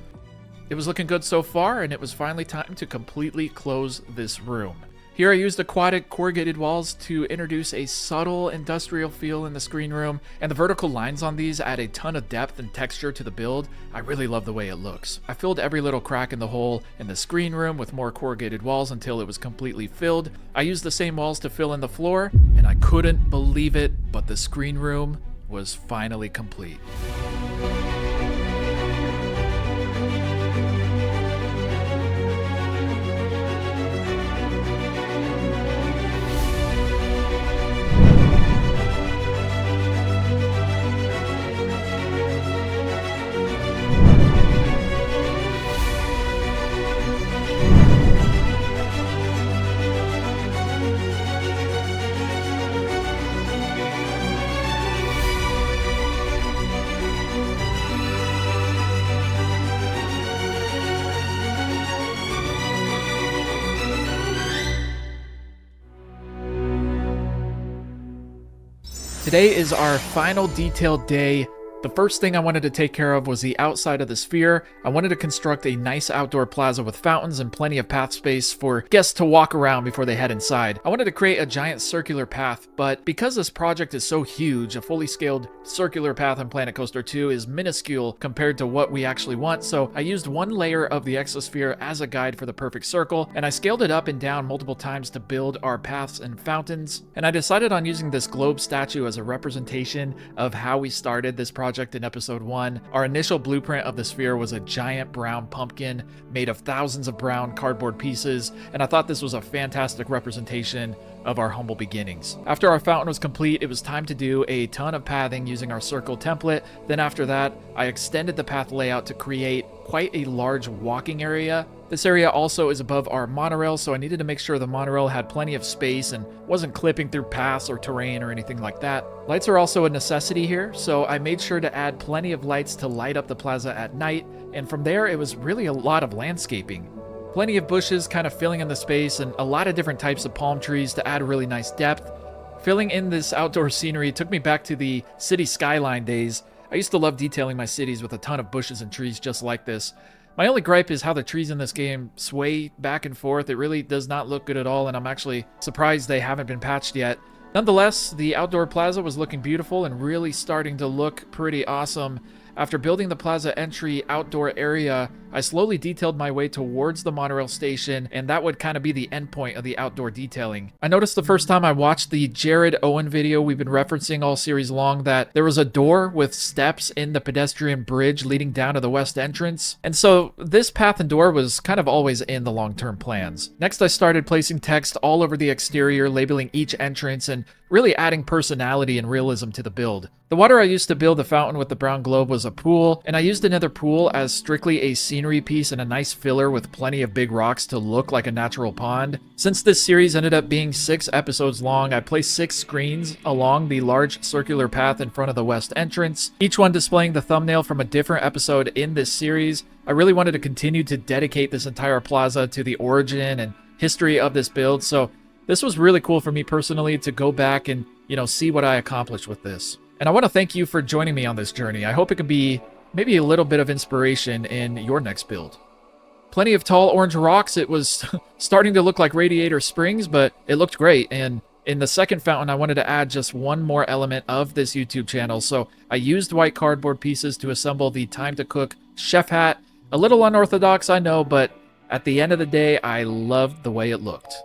It was looking good so far, and it was finally time to completely close this room. Here I used aquatic corrugated walls to introduce a subtle industrial feel in the screen room, and the vertical lines on these add a ton of depth and texture to the build. I really love the way it looks. I filled every little crack in the hole in the screen room with more corrugated walls until it was completely filled. I used the same walls to fill in the floor, and I couldn't believe it, but the screen room was finally complete. Today is our final detailed day. The first thing I wanted to take care of was the outside of the sphere. I wanted to construct a nice outdoor plaza with fountains and plenty of path space for guests to walk around before they head inside. I wanted to create a giant circular path, but because this project is so huge, a fully scaled circular path on Planet Coaster 2 is minuscule compared to what we actually want, so I used one layer of the exosphere as a guide for the perfect circle, and I scaled it up and down multiple times to build our paths and fountains. And I decided on using this globe statue as a representation of how we started this project in episode 1. Our initial blueprint of the sphere was a giant brown pumpkin made of thousands of brown cardboard pieces, and I thought this was a fantastic representation of our humble beginnings. After our fountain was complete, it was time to do a ton of pathing using our circle template. Then after that, I extended the path layout to create quite a large walking area. This area also is above our monorail, so I needed to make sure the monorail had plenty of space and wasn't clipping through paths or terrain or anything like that. Lights are also a necessity here, so I made sure to add plenty of lights to light up the plaza at night, and from there it was really a lot of landscaping. Plenty of bushes kind of filling in the space and a lot of different types of palm trees to add really nice depth. Filling in this outdoor scenery took me back to the city skyline days. I used to love detailing my cities with a ton of bushes and trees just like this. My only gripe is how the trees in this game sway back and forth. It really does not look good at all, and I'm actually surprised they haven't been patched yet. Nonetheless, the outdoor plaza was looking beautiful and really starting to look pretty awesome. After building the Plaza Entry outdoor area, I slowly detailed my way towards the monorail station, and that would kind of be the endpoint of the outdoor detailing. I noticed the first time I watched the Jared Owen video we've been referencing all series long that there was a door with steps in the pedestrian bridge leading down to the west entrance, and so this path and door was kind of always in the long-term plans. Next, I started placing text all over the exterior, labeling each entrance and really adding personality and realism to the build. The water I used to build the fountain with the brown globe was a pool, and I used another pool as strictly a scenery piece and a nice filler with plenty of big rocks to look like a natural pond. Since this series ended up being 6 episodes long, I placed 6 screens along the large circular path in front of the west entrance, each one displaying the thumbnail from a different episode in this series. I really wanted to continue to dedicate this entire plaza to the origin and history of this build, so this was really cool for me personally to go back and, see what I accomplished with this. And I want to thank you for joining me on this journey. I hope it can be maybe a little bit of inspiration in your next build. Plenty of tall orange rocks. It was starting to look like Radiator Springs, but it looked great. And in the second fountain, I wanted to add just one more element of this YouTube channel. So I used white cardboard pieces to assemble the Time to Cook chef hat. A little unorthodox, I know, but at the end of the day, I loved the way it looked.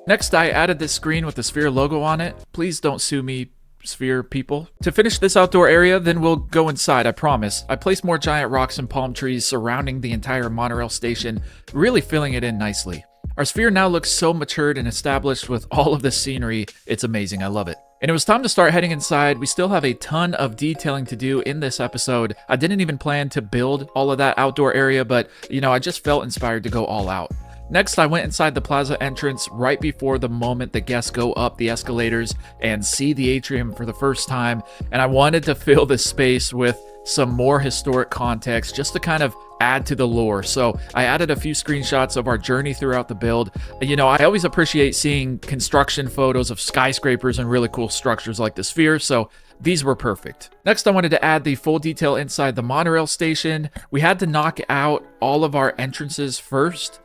Next, I added this screen with the Sphere logo on it. Please don't sue me, Sphere people. To finish this outdoor area, then we'll go inside, I promise. I placed more giant rocks and palm trees surrounding the entire monorail station, really filling it in nicely. Our Sphere now looks so matured and established with all of this scenery. It's amazing, I love it. And it was time to start heading inside. We still have a ton of detailing to do in this episode. I didn't even plan to build all of that outdoor area, but I just felt inspired to go all out. Next, I went inside the plaza entrance right before the moment the guests go up the escalators and see the atrium for the first time, and I wanted to fill this space with some more historic context just to kind of add to the lore. So I added a few screenshots of our journey throughout the build. I always appreciate seeing construction photos of skyscrapers and really cool structures like the Sphere, so these were perfect. Next, I wanted to add the full detail inside the monorail station. We had to knock out all of our entrances first,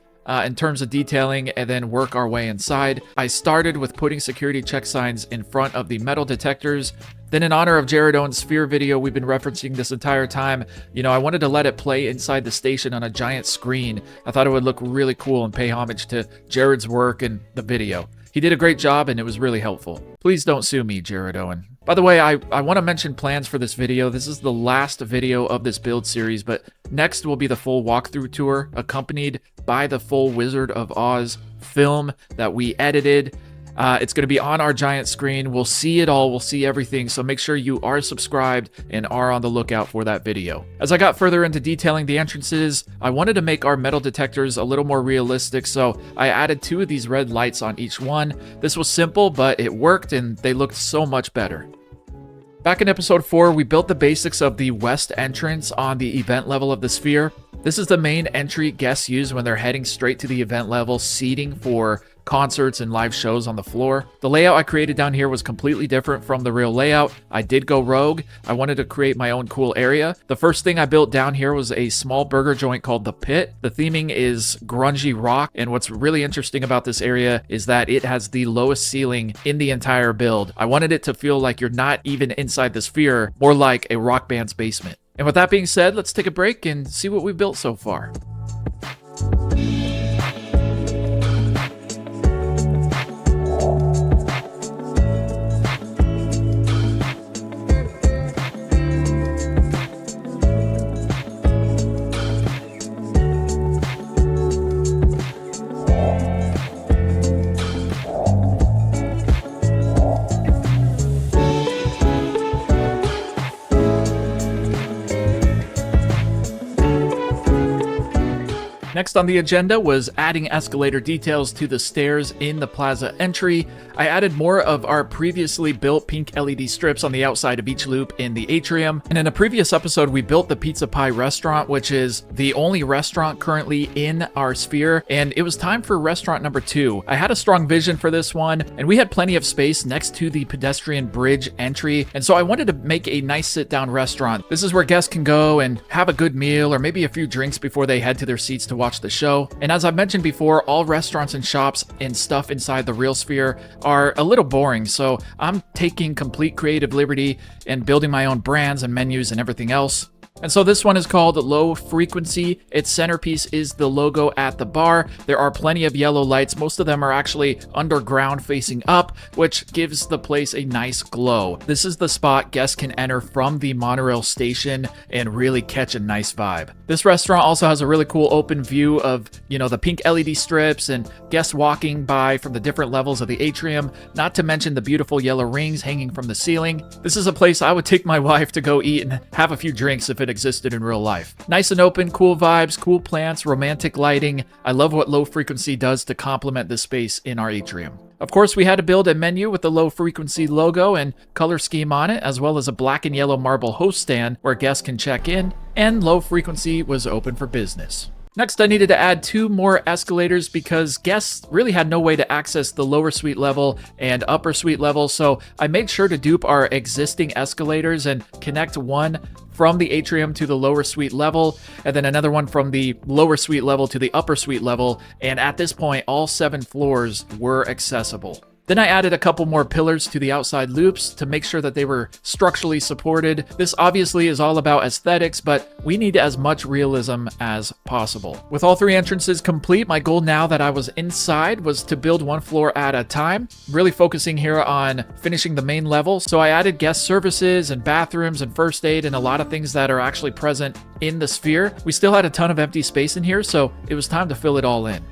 in terms of detailing, and then work our way inside. I started with putting security check signs in front of the metal detectors. Then, in honor of Jared Owen's Sphere video we've been referencing this entire time, I wanted to let it play inside the station on a giant screen. I thought it would look really cool and pay homage to Jared's work and the video. He did a great job and it was really helpful. Please don't sue me, Jared Owen. By the way, I want to mention plans for this video. This is the last video of this build series, but next will be the full walkthrough tour, accompanied by the full Wizard of Oz film that we edited. It's going to be on our giant screen. We'll see it all. We'll see everything. So make sure you are subscribed and are on the lookout for that video. As I got further into detailing the entrances, I wanted to make our metal detectors a little more realistic. So I added 2 of these red lights on each one. This was simple, but it worked and they looked so much better. Back in episode 4, we built the basics of the west entrance on the event level of the Sphere. This is the main entry guests use when they're heading straight to the event level, seating for concerts and live shows on the floor. The layout I created down here was completely different from the real layout. I did go rogue. I wanted to create my own cool area. The first thing I built down here was a small burger joint called The Pit. The theming is grungy rock, and what's really interesting about this area is that it has the lowest ceiling in the entire build. I wanted it to feel like you're not even inside the Sphere, more like a rock band's basement. And with that being said, let's take a break and see what we've built so far. Next on the agenda was adding escalator details to the stairs in the Plaza Entry. I added more of our previously built pink LED strips on the outside of each loop in the atrium. And in a previous episode, we built the Pizza Pie restaurant, which is the only restaurant currently in our Sphere. And it was time for restaurant number 2. I had a strong vision for this one, and we had plenty of space next to the pedestrian bridge entry. And so I wanted to make a nice sit-down restaurant. This is where guests can go and have a good meal or maybe a few drinks before they head to their seats to watch the show. And as I mentioned before, all restaurants and shops and stuff inside the real Sphere are a little boring, so I'm taking complete creative liberty and building my own brands and menus and everything else. And so this one is called Low Frequency. Its centerpiece is the logo at the bar. There are plenty of yellow lights. Most of them are actually underground facing up, which gives the place a nice glow. This is the spot guests can enter from the monorail station and really catch a nice vibe. This restaurant also has a really cool open view of, the pink LED strips and guests walking by from the different levels of the atrium, not to mention the beautiful yellow rings hanging from the ceiling. This is a place I would take my wife to go eat and have a few drinks if it existed in real life. Nice and open, cool vibes, cool plants, romantic lighting. I love what Low Frequency does to complement the space in our atrium. Of course, we had to build a menu with the Low Frequency logo and color scheme on it, as well as a black and yellow marble host stand where guests can check in, and Low Frequency was open for business. Next, I needed to add 2 more escalators because guests really had no way to access the lower suite level and upper suite level, so I made sure to dupe our existing escalators and connect one from the atrium to the lower suite level, and then another one from the lower suite level to the upper suite level, and at this point, all 7 floors were accessible. Then I added a couple more pillars to the outside loops to make sure that they were structurally supported. This obviously is all about aesthetics, but we need as much realism as possible. With all 3 entrances complete, my goal now that I was inside was to build 1 floor at a time, really focusing here on finishing the main level. So I added guest services and bathrooms and first aid and a lot of things that are actually present in the sphere. We still had a ton of empty space in here, so it was time to fill it all in.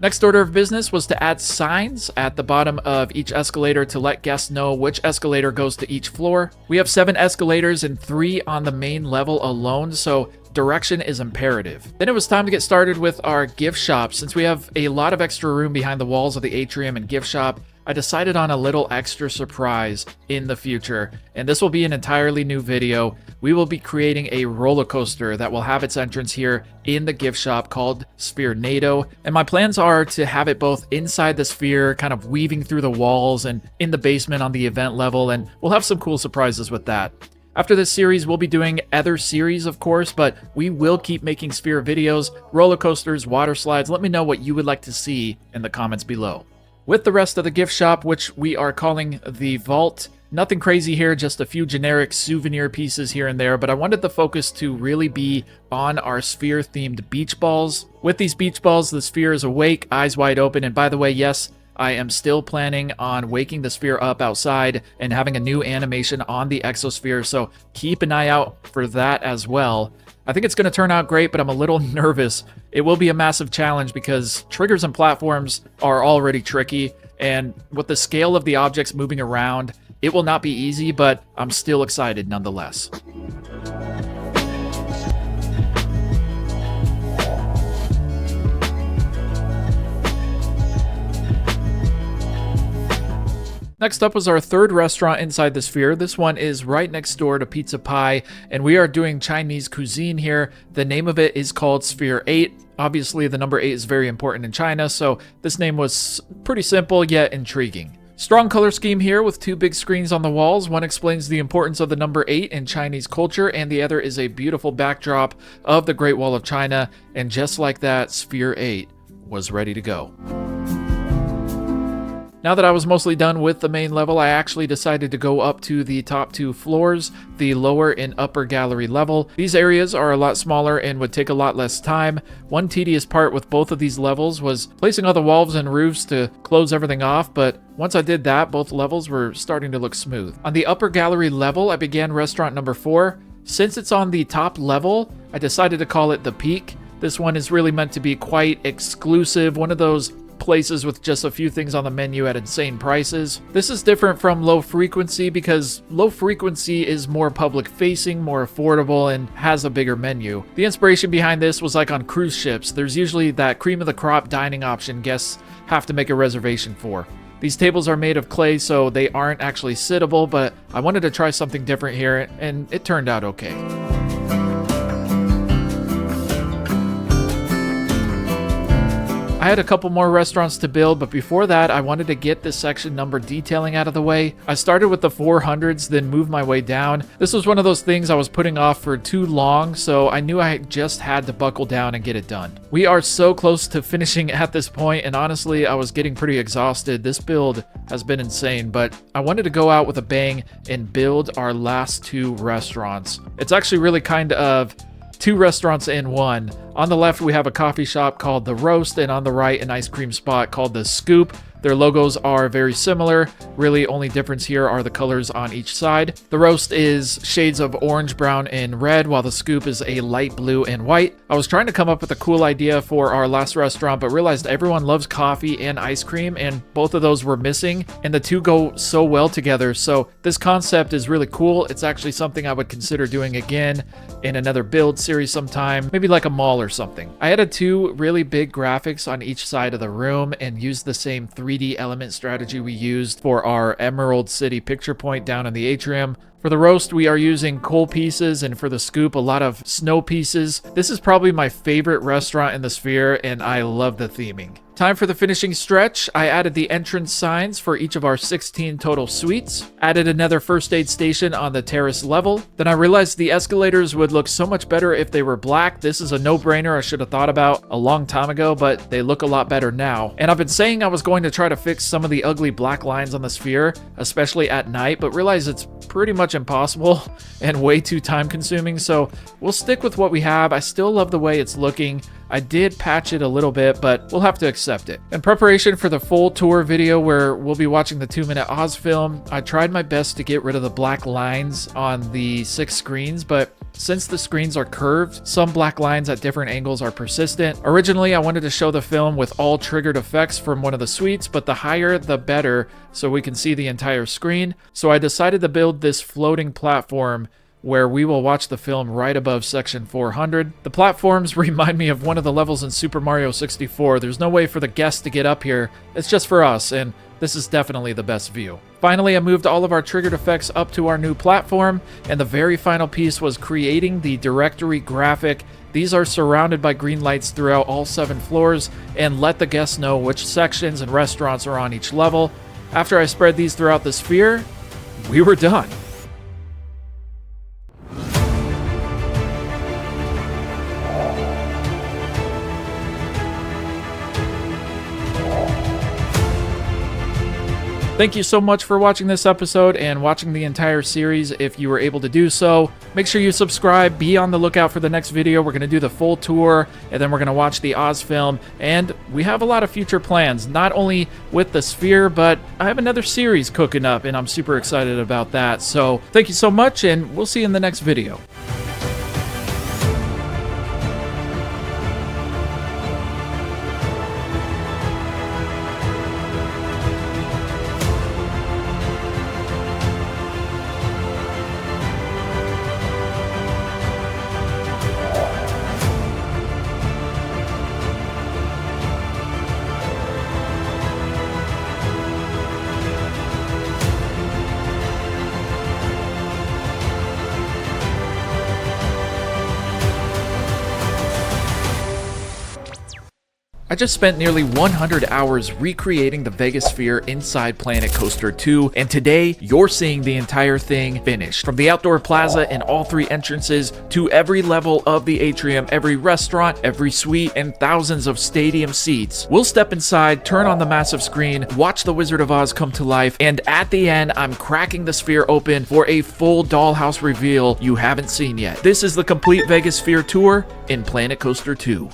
Next order of business was to add signs at the bottom of each escalator to let guests know which escalator goes to each floor. We have 7 escalators and 3 on the main level alone, so direction is imperative. Then it was time to get started with our gift shop. Since we have a lot of extra room behind the walls of the atrium and gift shop, I decided on a little extra surprise in the future, and this will be an entirely new video. We will be creating a roller coaster that will have its entrance here in the gift shop called Sphere NATO, and my plans are to have it both inside the sphere, kind of weaving through the walls, and in the basement on the event level, and we'll have some cool surprises with that. After this series, we'll be doing other series, of course, but we will keep making Sphere videos, roller coasters, water slides. Let me know what you would like to see in the comments below. With the rest of the gift shop, which we are calling the Vault, nothing crazy here, just a few generic souvenir pieces here and there, but I wanted the focus to really be on our sphere-themed beach balls. With these beach balls, the sphere is awake, eyes wide open, and by the way, yes, I am still planning on waking the sphere up outside and having a new animation on the exosphere, so keep an eye out for that as well. I think it's going to turn out great, but I'm a little nervous. It will be a massive challenge because triggers and platforms are already tricky, and with the scale of the objects moving around, it will not be easy, but I'm still excited nonetheless. Next up was our 3rd restaurant inside the sphere. This one is right next door to Pizza Pie, and we are doing Chinese cuisine here. The name of it is called Sphere 8. Obviously, the number 8 is very important in China, so this name was pretty simple yet intriguing. Strong color scheme here with 2 big screens on the walls. One explains the importance of the number 8 in Chinese culture, and the other is a beautiful backdrop of the Great Wall of China. And just like that, Sphere 8 was ready to go. Now that I was mostly done with the main level, I actually decided to go up to the top 2 floors, the lower and upper gallery level. These areas are a lot smaller and would take a lot less time. One tedious part with both of these levels was placing all the walls and roofs to close everything off, but once I did that, both levels were starting to look smooth. On the upper gallery level, I began restaurant number 4. Since it's on the top level, I decided to call it the Peak. This one is really meant to be quite exclusive, one of those places with just a few things on the menu at insane prices. This is different from low frequency because low frequency is more public facing, more affordable, and has a bigger menu. The inspiration behind this was like on cruise ships. There's usually that cream of the crop dining option guests have to make a reservation for. These tables are made of clay, so they aren't actually sittable, but I wanted to try something different here, and it turned out okay. I had a couple more restaurants to build, but before that, I wanted to get this section number detailing out of the way. I started with the 400s, then moved my way down. This was one of those things I was putting off for too long, so I knew I just had to buckle down and get it done. We are so close to finishing at this point, and honestly, I was getting pretty exhausted. This build has been insane, but I wanted to go out with a bang and build our last 2 restaurants. It's actually really kind of 2 restaurants in one. On the left, we have a coffee shop called The Roast, and on the right, an ice cream spot called The Scoop. Their logos are very similar. Really, only difference here are the colors on each side. The Roast is shades of orange, brown, and red, while the Scoop is a light blue and white. I was trying to come up with a cool idea for our last restaurant, but realized everyone loves coffee and ice cream, and both of those were missing, and the 2 go so well together. So this concept is really cool. It's actually something I would consider doing again in another build series sometime, maybe like a mall or something. I added 2 really big graphics on each side of the room and used the same 3D element strategy we used for our Emerald City picture point down in the atrium. For the Roast, we are using coal pieces, and for the Scoop, a lot of snow pieces. This is probably my favorite restaurant in the sphere, and I love the theming. Time for the finishing stretch. I added the entrance signs for each of our 16 total suites, added another first aid station on the terrace level. Then I realized the escalators would look so much better if they were black. This is a no-brainer I should have thought about a long time ago, but they look a lot better now. And I've been saying I was going to try to fix some of the ugly black lines on the sphere, especially at night, but realized it's pretty much impossible and way too time-consuming, so we'll stick with what we have. I still love the way it's looking. I did patch it a little bit, but we'll have to accept it. In preparation for the full tour video where we'll be watching the 2-minute Oz film, I tried my best to get rid of the black lines on the 6 screens, but since the screens are curved, some black lines at different angles are persistent. Originally, I wanted to show the film with all triggered effects from one of the suites, but the higher the better so we can see the entire screen. So I decided to build this floating platform where we will watch the film right above section 400. The platforms remind me of one of the levels in Super Mario 64. There's no way for the guests to get up here. It's just for us, and this is definitely the best view. Finally, I moved all of our triggered effects up to our new platform, and the very final piece was creating the directory graphic. These are surrounded by green lights throughout all 7 floors and let the guests know which sections and restaurants are on each level. After I spread these throughout the sphere, we were done. Thank you so much for watching this episode and watching the entire series if you were able to do so. Make sure you subscribe, be on the lookout for the next video. We're going to do the full tour, and then we're going to watch the Oz film, and we have a lot of future plans, not only with the sphere, but I have another series cooking up, and I'm super excited about that. So thank you so much, and we'll see you in the next video. I just spent nearly 100 hours recreating the Vegas sphere inside Planet Coaster 2, and today you're seeing the entire thing finished. From the outdoor plaza and all 3 entrances to every level of the atrium, every restaurant, every suite, and thousands of stadium seats. We'll step inside, turn on the massive screen, watch the Wizard of Oz come to life, and at the end, I'm cracking the sphere open for a full dollhouse reveal you haven't seen yet. This is the complete Vegas sphere tour in Planet Coaster 2.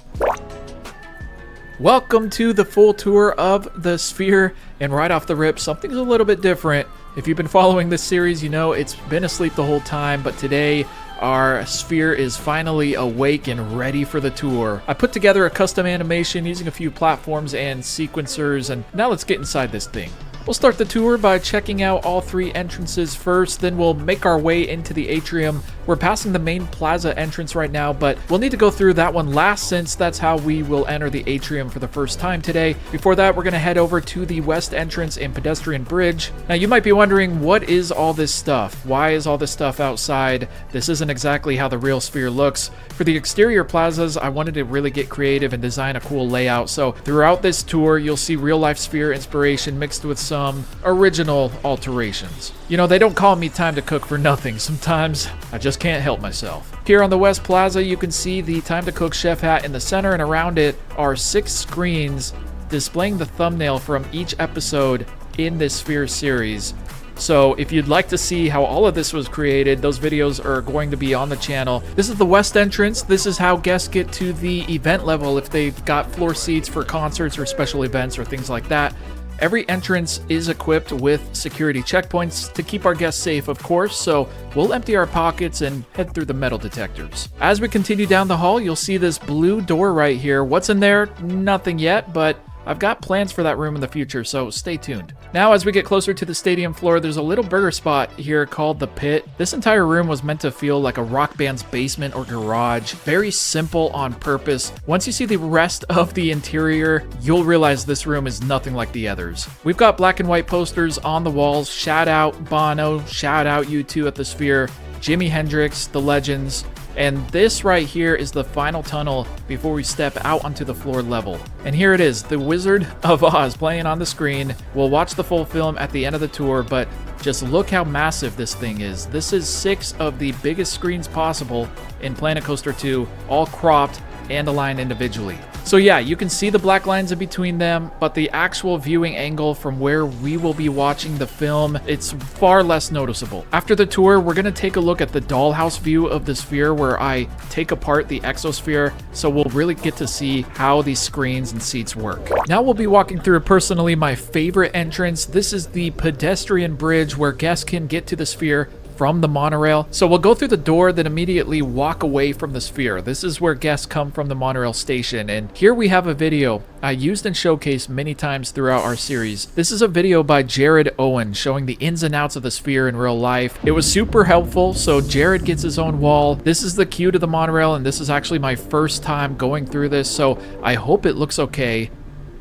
Welcome to the full tour of the sphere, and right off the rip, something's a little bit different. If you've been following this series, you know it's been asleep the whole time, but today our sphere is finally awake and ready for the tour. I put together a custom animation using a few platforms and sequencers, and now let's get inside this thing. We'll start the tour by checking out all 3 entrances first, then we'll make our way into the atrium. We're passing the main plaza entrance right now, but we'll need to go through that one last since that's how we will enter the atrium for the first time today. Before that, we're going to head over to the west entrance and pedestrian bridge. Now, you might be wondering, what is all this stuff? Why is all this stuff outside? This isn't exactly how the real sphere looks. For the exterior plazas, I wanted to really get creative and design a cool layout, so throughout this tour, you'll see real-life sphere inspiration mixed with some original alterations. You know, they don't call me Time to Cook for nothing. Sometimes I just can't help myself. Here on the West Plaza, you can see the Time to Cook chef hat in the center, and around it are 6 screens displaying the thumbnail from each episode in this Sphere series. So if you'd like to see how all of this was created, those videos are going to be on the channel. This is the west entrance. This is how guests get to the event level if they've got floor seats for concerts or special events or things like that. Every entrance is equipped with security checkpoints to keep our guests safe, of course, so we'll empty our pockets and head through the metal detectors. As we continue down the hall, you'll see this blue door right here. What's in there? Nothing yet, but I've got plans for that room in the future, so stay tuned. Now, as we get closer to the stadium floor, there's a little burger spot here called the Pit. This entire room was meant to feel like a rock band's basement or garage. Very simple on purpose. Once you see the rest of the interior, you'll realize this room is nothing like the others. We've got black and white posters on the walls. Shout out Bono, shout out U2 at the Sphere, Jimi Hendrix, The Legends, And this right here is the final tunnel before we step out onto the floor level. And here it is, the Wizard of Oz playing on the screen. We'll watch the full film at the end of the tour, but just look how massive this thing is. This is 6 of the biggest screens possible in Planet Coaster 2, all cropped and aligned individually. So yeah, you can see the black lines in between them, but the actual viewing angle from where we will be watching the film, it's far less noticeable. After the tour, we're gonna take a look at the dollhouse view of the sphere where I take apart the exosphere, so we'll really get to see how these screens and seats work. Now we'll be walking through personally my favorite entrance. This is the pedestrian bridge where guests can get to the sphere from the monorail. So we'll go through the door, then immediately walk away from the sphere. This is where guests come from the monorail station. And here we have a video I used and showcased many times throughout our series. This is a video by Jared Owen showing the ins and outs of the sphere in real life. It was super helpful. So Jared gets his own wall. This is the queue to the monorail, and this is actually my first time going through this. So I hope it looks okay.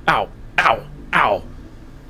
Ow, ow, ow.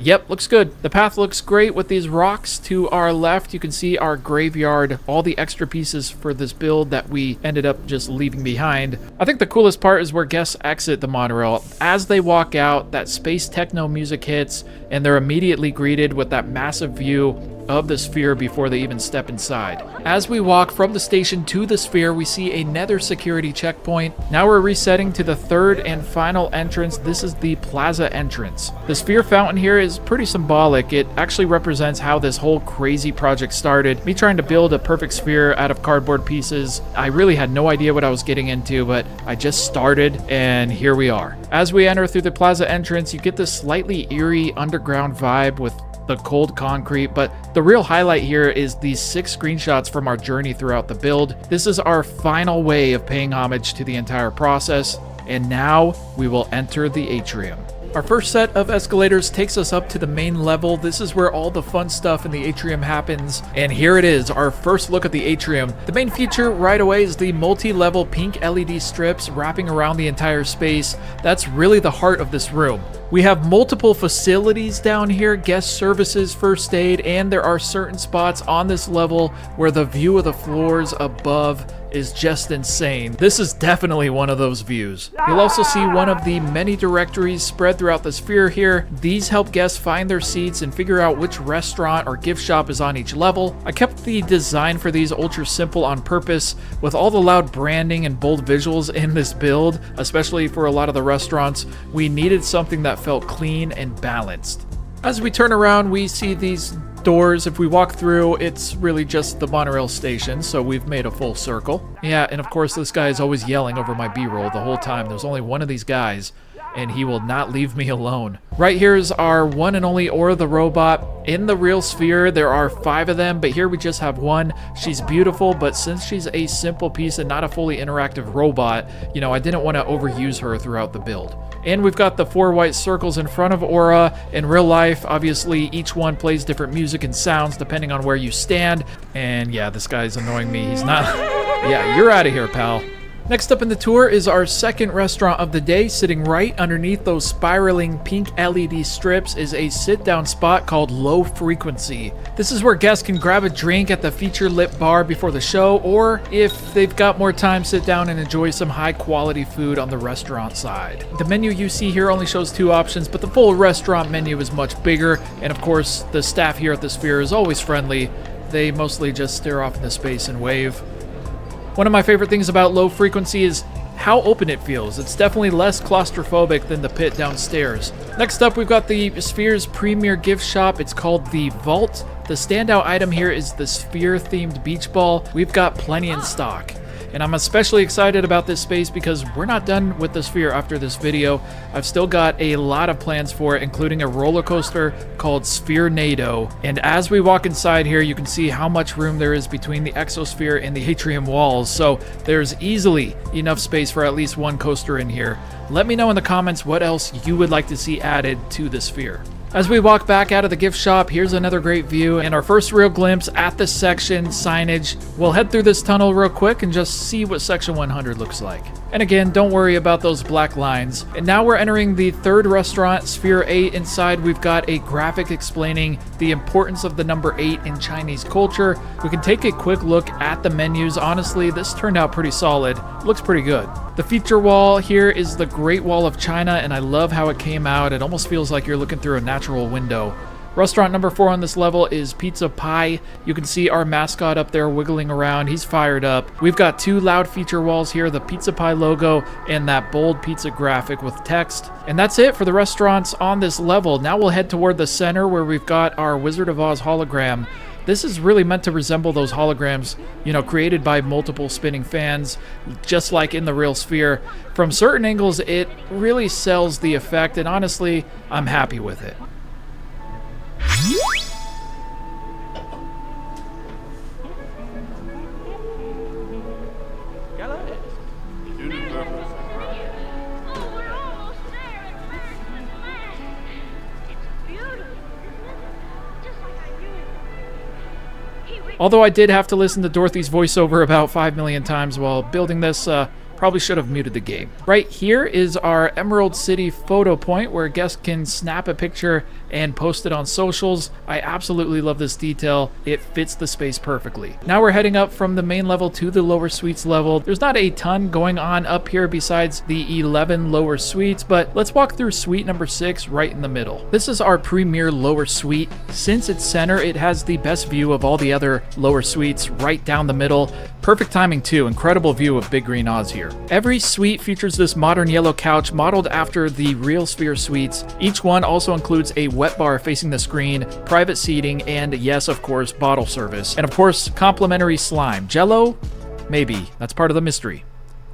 Yep, looks good. The path looks great with these rocks. To our left, you can see our graveyard, all the extra pieces for this build that we ended up just leaving behind. I think the coolest part is where guests exit the monorail. As they walk out, that space techno music hits, and they're immediately greeted with that massive view of the sphere before they even step inside. As we walk from the station to the sphere, we see another security checkpoint. Now we're resetting to the third and final entrance. This is the Plaza entrance. The sphere fountain here is pretty symbolic. It actually represents how this whole crazy project started. Me trying to build a perfect sphere out of cardboard pieces. I really had no idea what I was getting into, but I just started, and here we are. As we enter through the Plaza entrance, you get this slightly eerie underground vibe with the cold concrete, but the real highlight here is these 6 screenshots from our journey throughout the build. This is our final way of paying homage to the entire process, and now we will enter the Atrium. Our first set of escalators takes us up to the main level. This is where all the fun stuff in the Atrium happens. And here it is, our first look at the Atrium. The main feature right away is the multi-level pink LED strips wrapping around the entire space. That's really the heart of this room. We have multiple facilities down here, guest services, first aid, and there are certain spots on this level where the view of the floors above is just insane. This is definitely one of those views. You'll also see one of the many directories spread throughout the sphere here. These help guests find their seats and figure out which restaurant or gift shop is on each level. I kept the design for these ultra simple on purpose. With all the loud branding and bold visuals in this build, especially for a lot of the restaurants, we needed something that felt clean and balanced. As we turn around, we see these doors. If we walk through, it's really just the monorail station, so we've made a full circle. Yeah, and of course this guy is always yelling over my B-roll the whole time. There's only one of these guys, and he will not leave me alone. Right here is our one and only Aura the robot. In the real sphere, there are 5 of them, but here we just have one. She's beautiful, but since she's a simple piece and not a fully interactive robot, you know, I didn't want to overuse her throughout the build. And we've got the 4 white circles in front of Aura. In real life, obviously, each one plays different music and sounds depending on where you stand. And yeah, this guy's annoying me. He's not... Yeah, you're out of here, pal. Next up in the tour is our second restaurant of the day. Sitting right underneath those spiraling pink LED strips is a sit-down spot called Low Frequency. This is where guests can grab a drink at the feature-lit bar before the show, or if they've got more time, sit down and enjoy some high-quality food on the restaurant side. The menu you see here only shows 2 options, but the full restaurant menu is much bigger, and of course, the staff here at the Sphere is always friendly. They mostly just stare off into space and wave. One of my favorite things about Low Frequency is how open it feels. It's definitely less claustrophobic than the pit downstairs. Next up, we've got the Sphere's premier gift shop. It's called the Vault. The standout item here is the Sphere-themed beach ball. We've got plenty in stock. And I'm especially excited about this space because we're not done with the Sphere after this video. I've still got a lot of plans for it, including a roller coaster called Sphere-nado. And as we walk inside here, you can see how much room there is between the exosphere and the Atrium walls. So there's easily enough space for at least one coaster in here. Let me know in the comments what else you would like to see added to the Sphere. As we walk back out of the gift shop, here's another great view and our first real glimpse at the section signage. We'll head through this tunnel real quick and just see what section 100 looks like. And again, don't worry about those black lines. And now we're entering the third restaurant, Sphere 8. Inside, we've got a graphic explaining the importance of the number 8 in Chinese culture. We can take a quick look at the menus. Honestly, this turned out pretty solid. Looks pretty good. The feature wall here is the Great Wall of China, and I love how it came out. It almost feels like you're looking through a natural window. Restaurant number 4 on this level is Pizza Pie. You can see our mascot up there wiggling around. He's fired up. We've got 2 loud feature walls here, the Pizza Pie logo and that bold pizza graphic with text. And that's it for the restaurants on this level. Now we'll head toward the center where we've got our Wizard of Oz hologram. This is really meant to resemble those holograms, you know, created by multiple spinning fans, just like in the real sphere. From certain angles, it really sells the effect, and honestly, I'm happy with it. Although I did have to listen to Dorothy's voiceover about 5 million times while building this, probably should have muted the game. Right here is our Emerald City photo point where guests can snap a picture and post it on socials. I absolutely love this detail. It fits the space perfectly. Now we're heading up from the main level to the lower suites level. There's not a ton going on up here besides the 11 lower suites, but let's walk through suite number 6 right in the middle. This is our premier lower suite. Since it's center, it has the best view of all the other lower suites right down the middle. Perfect timing too. Incredible view of Big Green Oz here. Every suite features this modern yellow couch modeled after the real Sphere suites. Each one also includes a wet bar facing the screen, private seating, and yes, of course, bottle service. And of course, complimentary slime. Jello? Maybe. That's part of the mystery.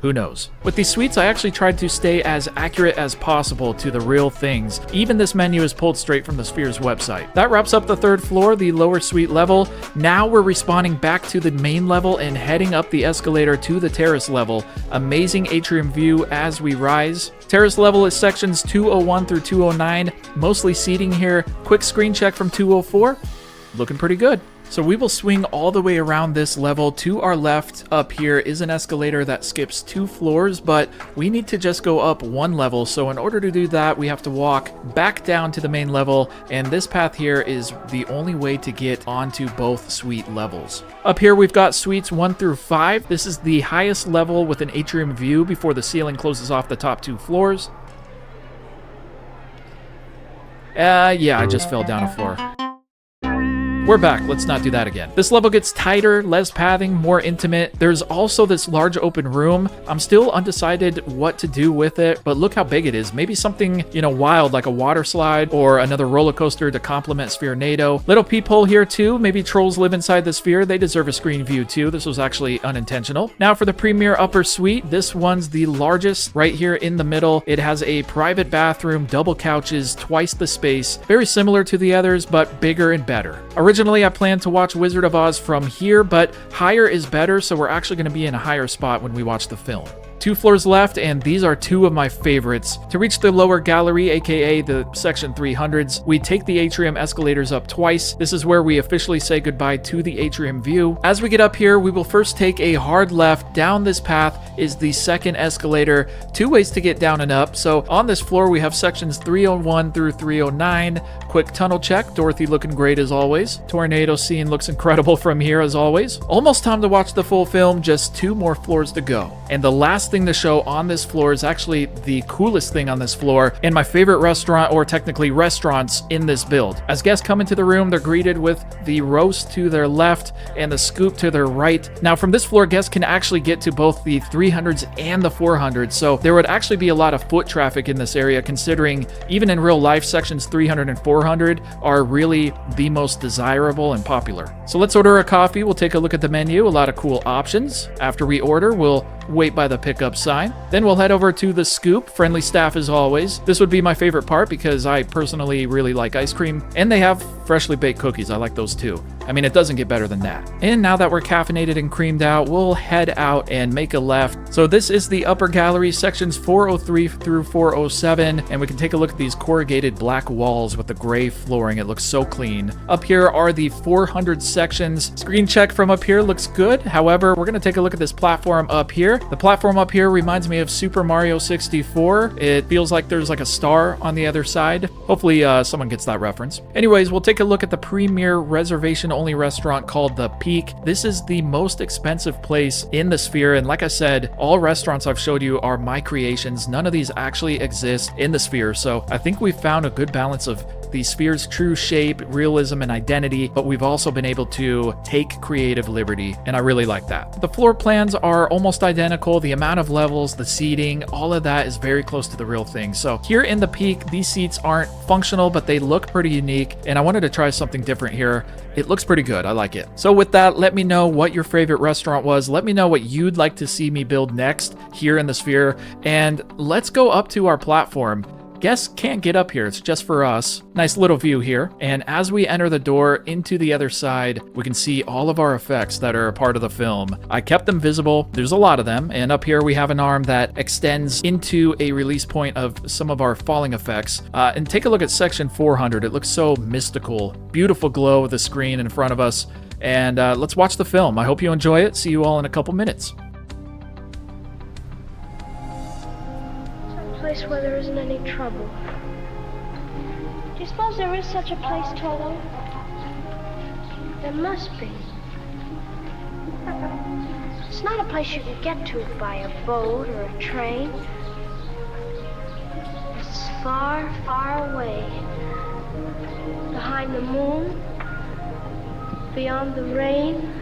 Who knows? With these suites, I actually tried to stay as accurate as possible to the real things. Even this menu is pulled straight from the Sphere's website. That wraps up the 3rd floor, the lower suite level. Now we're respawning back to the main level and heading up the escalator to the terrace level. Amazing atrium view as we rise. Terrace level is sections 201 through 209. Mostly seating here. Quick screen check from 204. Looking pretty good. So we will swing all the way around this level. To our left up here is an escalator that skips 2 floors, but we need to just go up 1 level. So in order to do that, we have to walk back down to the main level, and this path here is the only way to get onto both suite levels. Up here we've got suites 1 through 5. This is the highest level with an atrium view before the ceiling closes off the top 2 floors. Yeah, I just fell down a floor. We're back. Let's not do that again. This level gets tighter, less pathing, more intimate. There's also this large open room. I'm still undecided what to do with it, but look how big it is. Maybe something, you know, wild like a water slide or another roller coaster to complement Sphere NATO. Little peephole here too. Maybe trolls live inside the sphere. They deserve a screen view too. This was actually unintentional. Now for the premier upper suite. This one's the largest right here in the middle. It has a private bathroom, double couches, twice the space. Very similar to the others, but bigger and better. Originally, I planned to watch Wizard of Oz from here, but higher is better, so we're actually going to be in a higher spot when we watch the film. 2 floors left, and these are 2 of my favorites. To reach the lower gallery, aka the section 300s, we take the atrium escalators up twice. This is where we officially say goodbye to the atrium view. As we get up here, we will first take a hard left. Down this path is the second escalator. 2 ways to get down and up. So on this floor, we have sections 301 through 309. Quick tunnel check. Dorothy looking great as always. Tornado scene looks incredible from here as always. Almost time to watch the full film. Just 2 more floors to go. And the last thing to show on this floor is actually the coolest thing on this floor and my favorite restaurant, or technically restaurants, in this build. As guests come into the room, they're greeted with the roast to their left and the scoop to their right. Now from this floor, guests can actually get to both the 300s and the 400s, so there would actually be a lot of foot traffic in this area, considering even in real life, sections 300 and 400 are really the most desirable and popular. So let's order a coffee. We'll take a look at the menu. A lot of cool options. After we order, we'll wait by the pickup sign. Then we'll head over to the scoop. Friendly staff as always. This would be my favorite part because I personally really like ice cream, and they have freshly baked cookies. I like those too. I mean, it doesn't get better than that. And now that we're caffeinated and creamed out, we'll head out and make a left. So this is the upper gallery, sections 403 through 407, and we can take a look at these corrugated black walls with the gray flooring. It looks so clean. Up here are the 400 sections. Screen check from up here looks good. However, we're gonna take a look at this platform up here. The platform up here reminds me of Super Mario 64. It feels like there's like a star on the other side. Hopefully someone gets that reference. Anyways, we'll take a look at the premier reservation-only restaurant called The Peak. This is the most expensive place in the sphere, and like I said, all restaurants I've showed you are my creations. None of these actually exist in the sphere, so I think we've found a good balance of the sphere's true shape, realism, and identity, but we've also been able to take creative liberty, and I really like that. The floor plans are almost identical. The amount of levels, the seating, all of that is very close to the real thing. So here in the Peak, these seats aren't functional, but they look pretty unique, and I wanted to try something different here. It looks pretty good. I like it. So with that, let me know what your favorite restaurant was. Let me know what you'd like to see me build next here in the sphere, and let's go up to our platform. Guests can't get up here, it's just for us. Nice little view here. And as we enter the door into the other side, we can see all of our effects that are a part of the film. I kept them visible, there's a lot of them, and up here we have an arm that extends into a release point of some of our falling effects. And take a look at section 400, it looks so mystical. Beautiful glow of the screen in front of us. And let's watch the film. I hope you enjoy it. See you all in a couple minutes. Place where there isn't any trouble. Do you suppose there is such a place, Toto? There must be. It's not a place you can get to by a boat or a train. It's far, far away. Behind the moon, beyond the rain.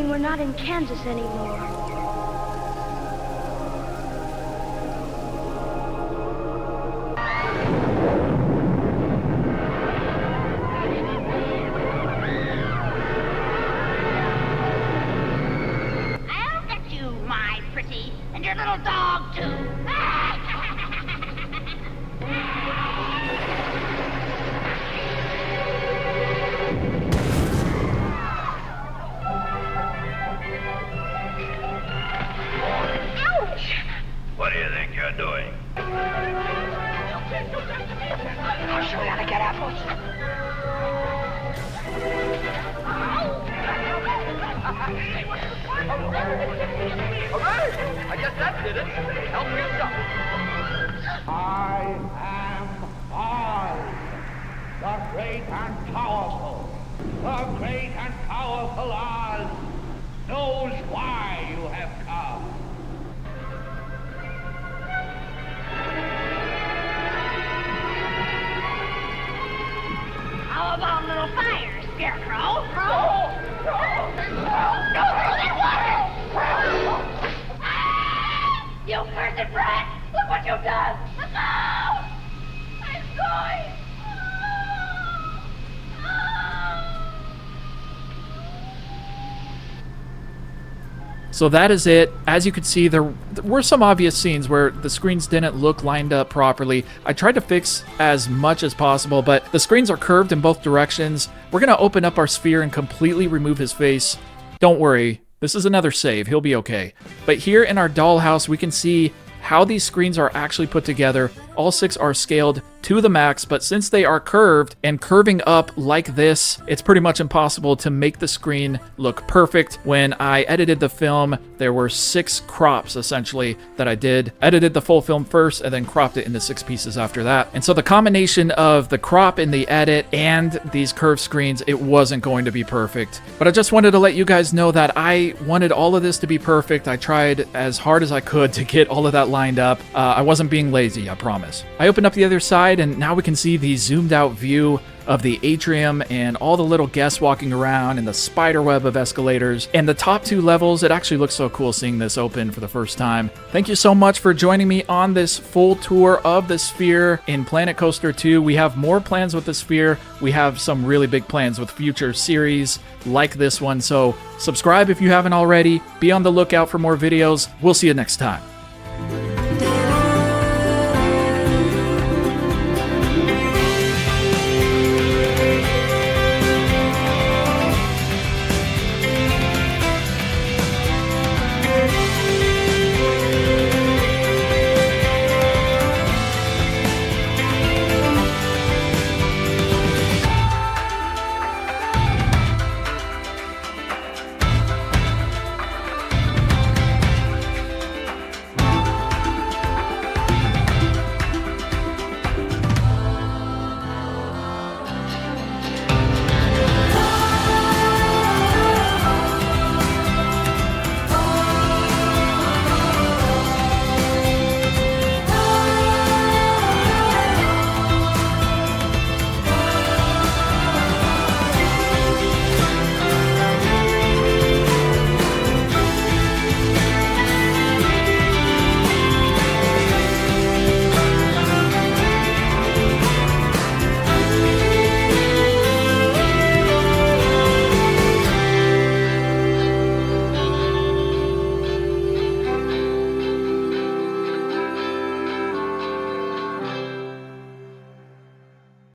We're not in Kansas anymore. I'll get you, my pretty, and your little dog, too. What do you think you're doing? I'll show you how to get apples. Hooray! I guess that did it. Help yourself. I am Oz, the great and powerful. The great and powerful Oz knows why you have come. How about a little fire, Scarecrow? Go through that water! You cursed brat! Look what you've done! No! I'm going! So that is it. As you can see, there were some obvious scenes where the screens didn't look lined up properly. I tried to fix as much as possible, but the screens are curved in both directions. We're going to open up our sphere and completely remove his face. Don't worry, this is another save. He'll be okay. But here in our dollhouse, we can see how these screens are actually put together All 6 are scaled to the max, but since they are curved and curving up like this, it's pretty much impossible to make the screen look perfect. When I edited the film, there were 6 crops essentially that I did. Edited the full film first and then cropped it into 6 pieces after that. And so the combination of the crop in the edit and these curved screens, it wasn't going to be perfect. But I just wanted to let you guys know that I wanted all of this to be perfect. I tried as hard as I could to get all of that lined up. I wasn't being lazy, I promise. I opened up the other side and now we can see the zoomed out view of the atrium and all the little guests walking around and the spider web of escalators. And the top 2 levels, it actually looks so cool seeing this open for the first time. Thank you so much for joining me on this full tour of the Sphere in Planet Coaster 2. We have more plans with the Sphere. We have some really big plans with future series like this one. So subscribe if you haven't already. Be on the lookout for more videos. We'll see you next time.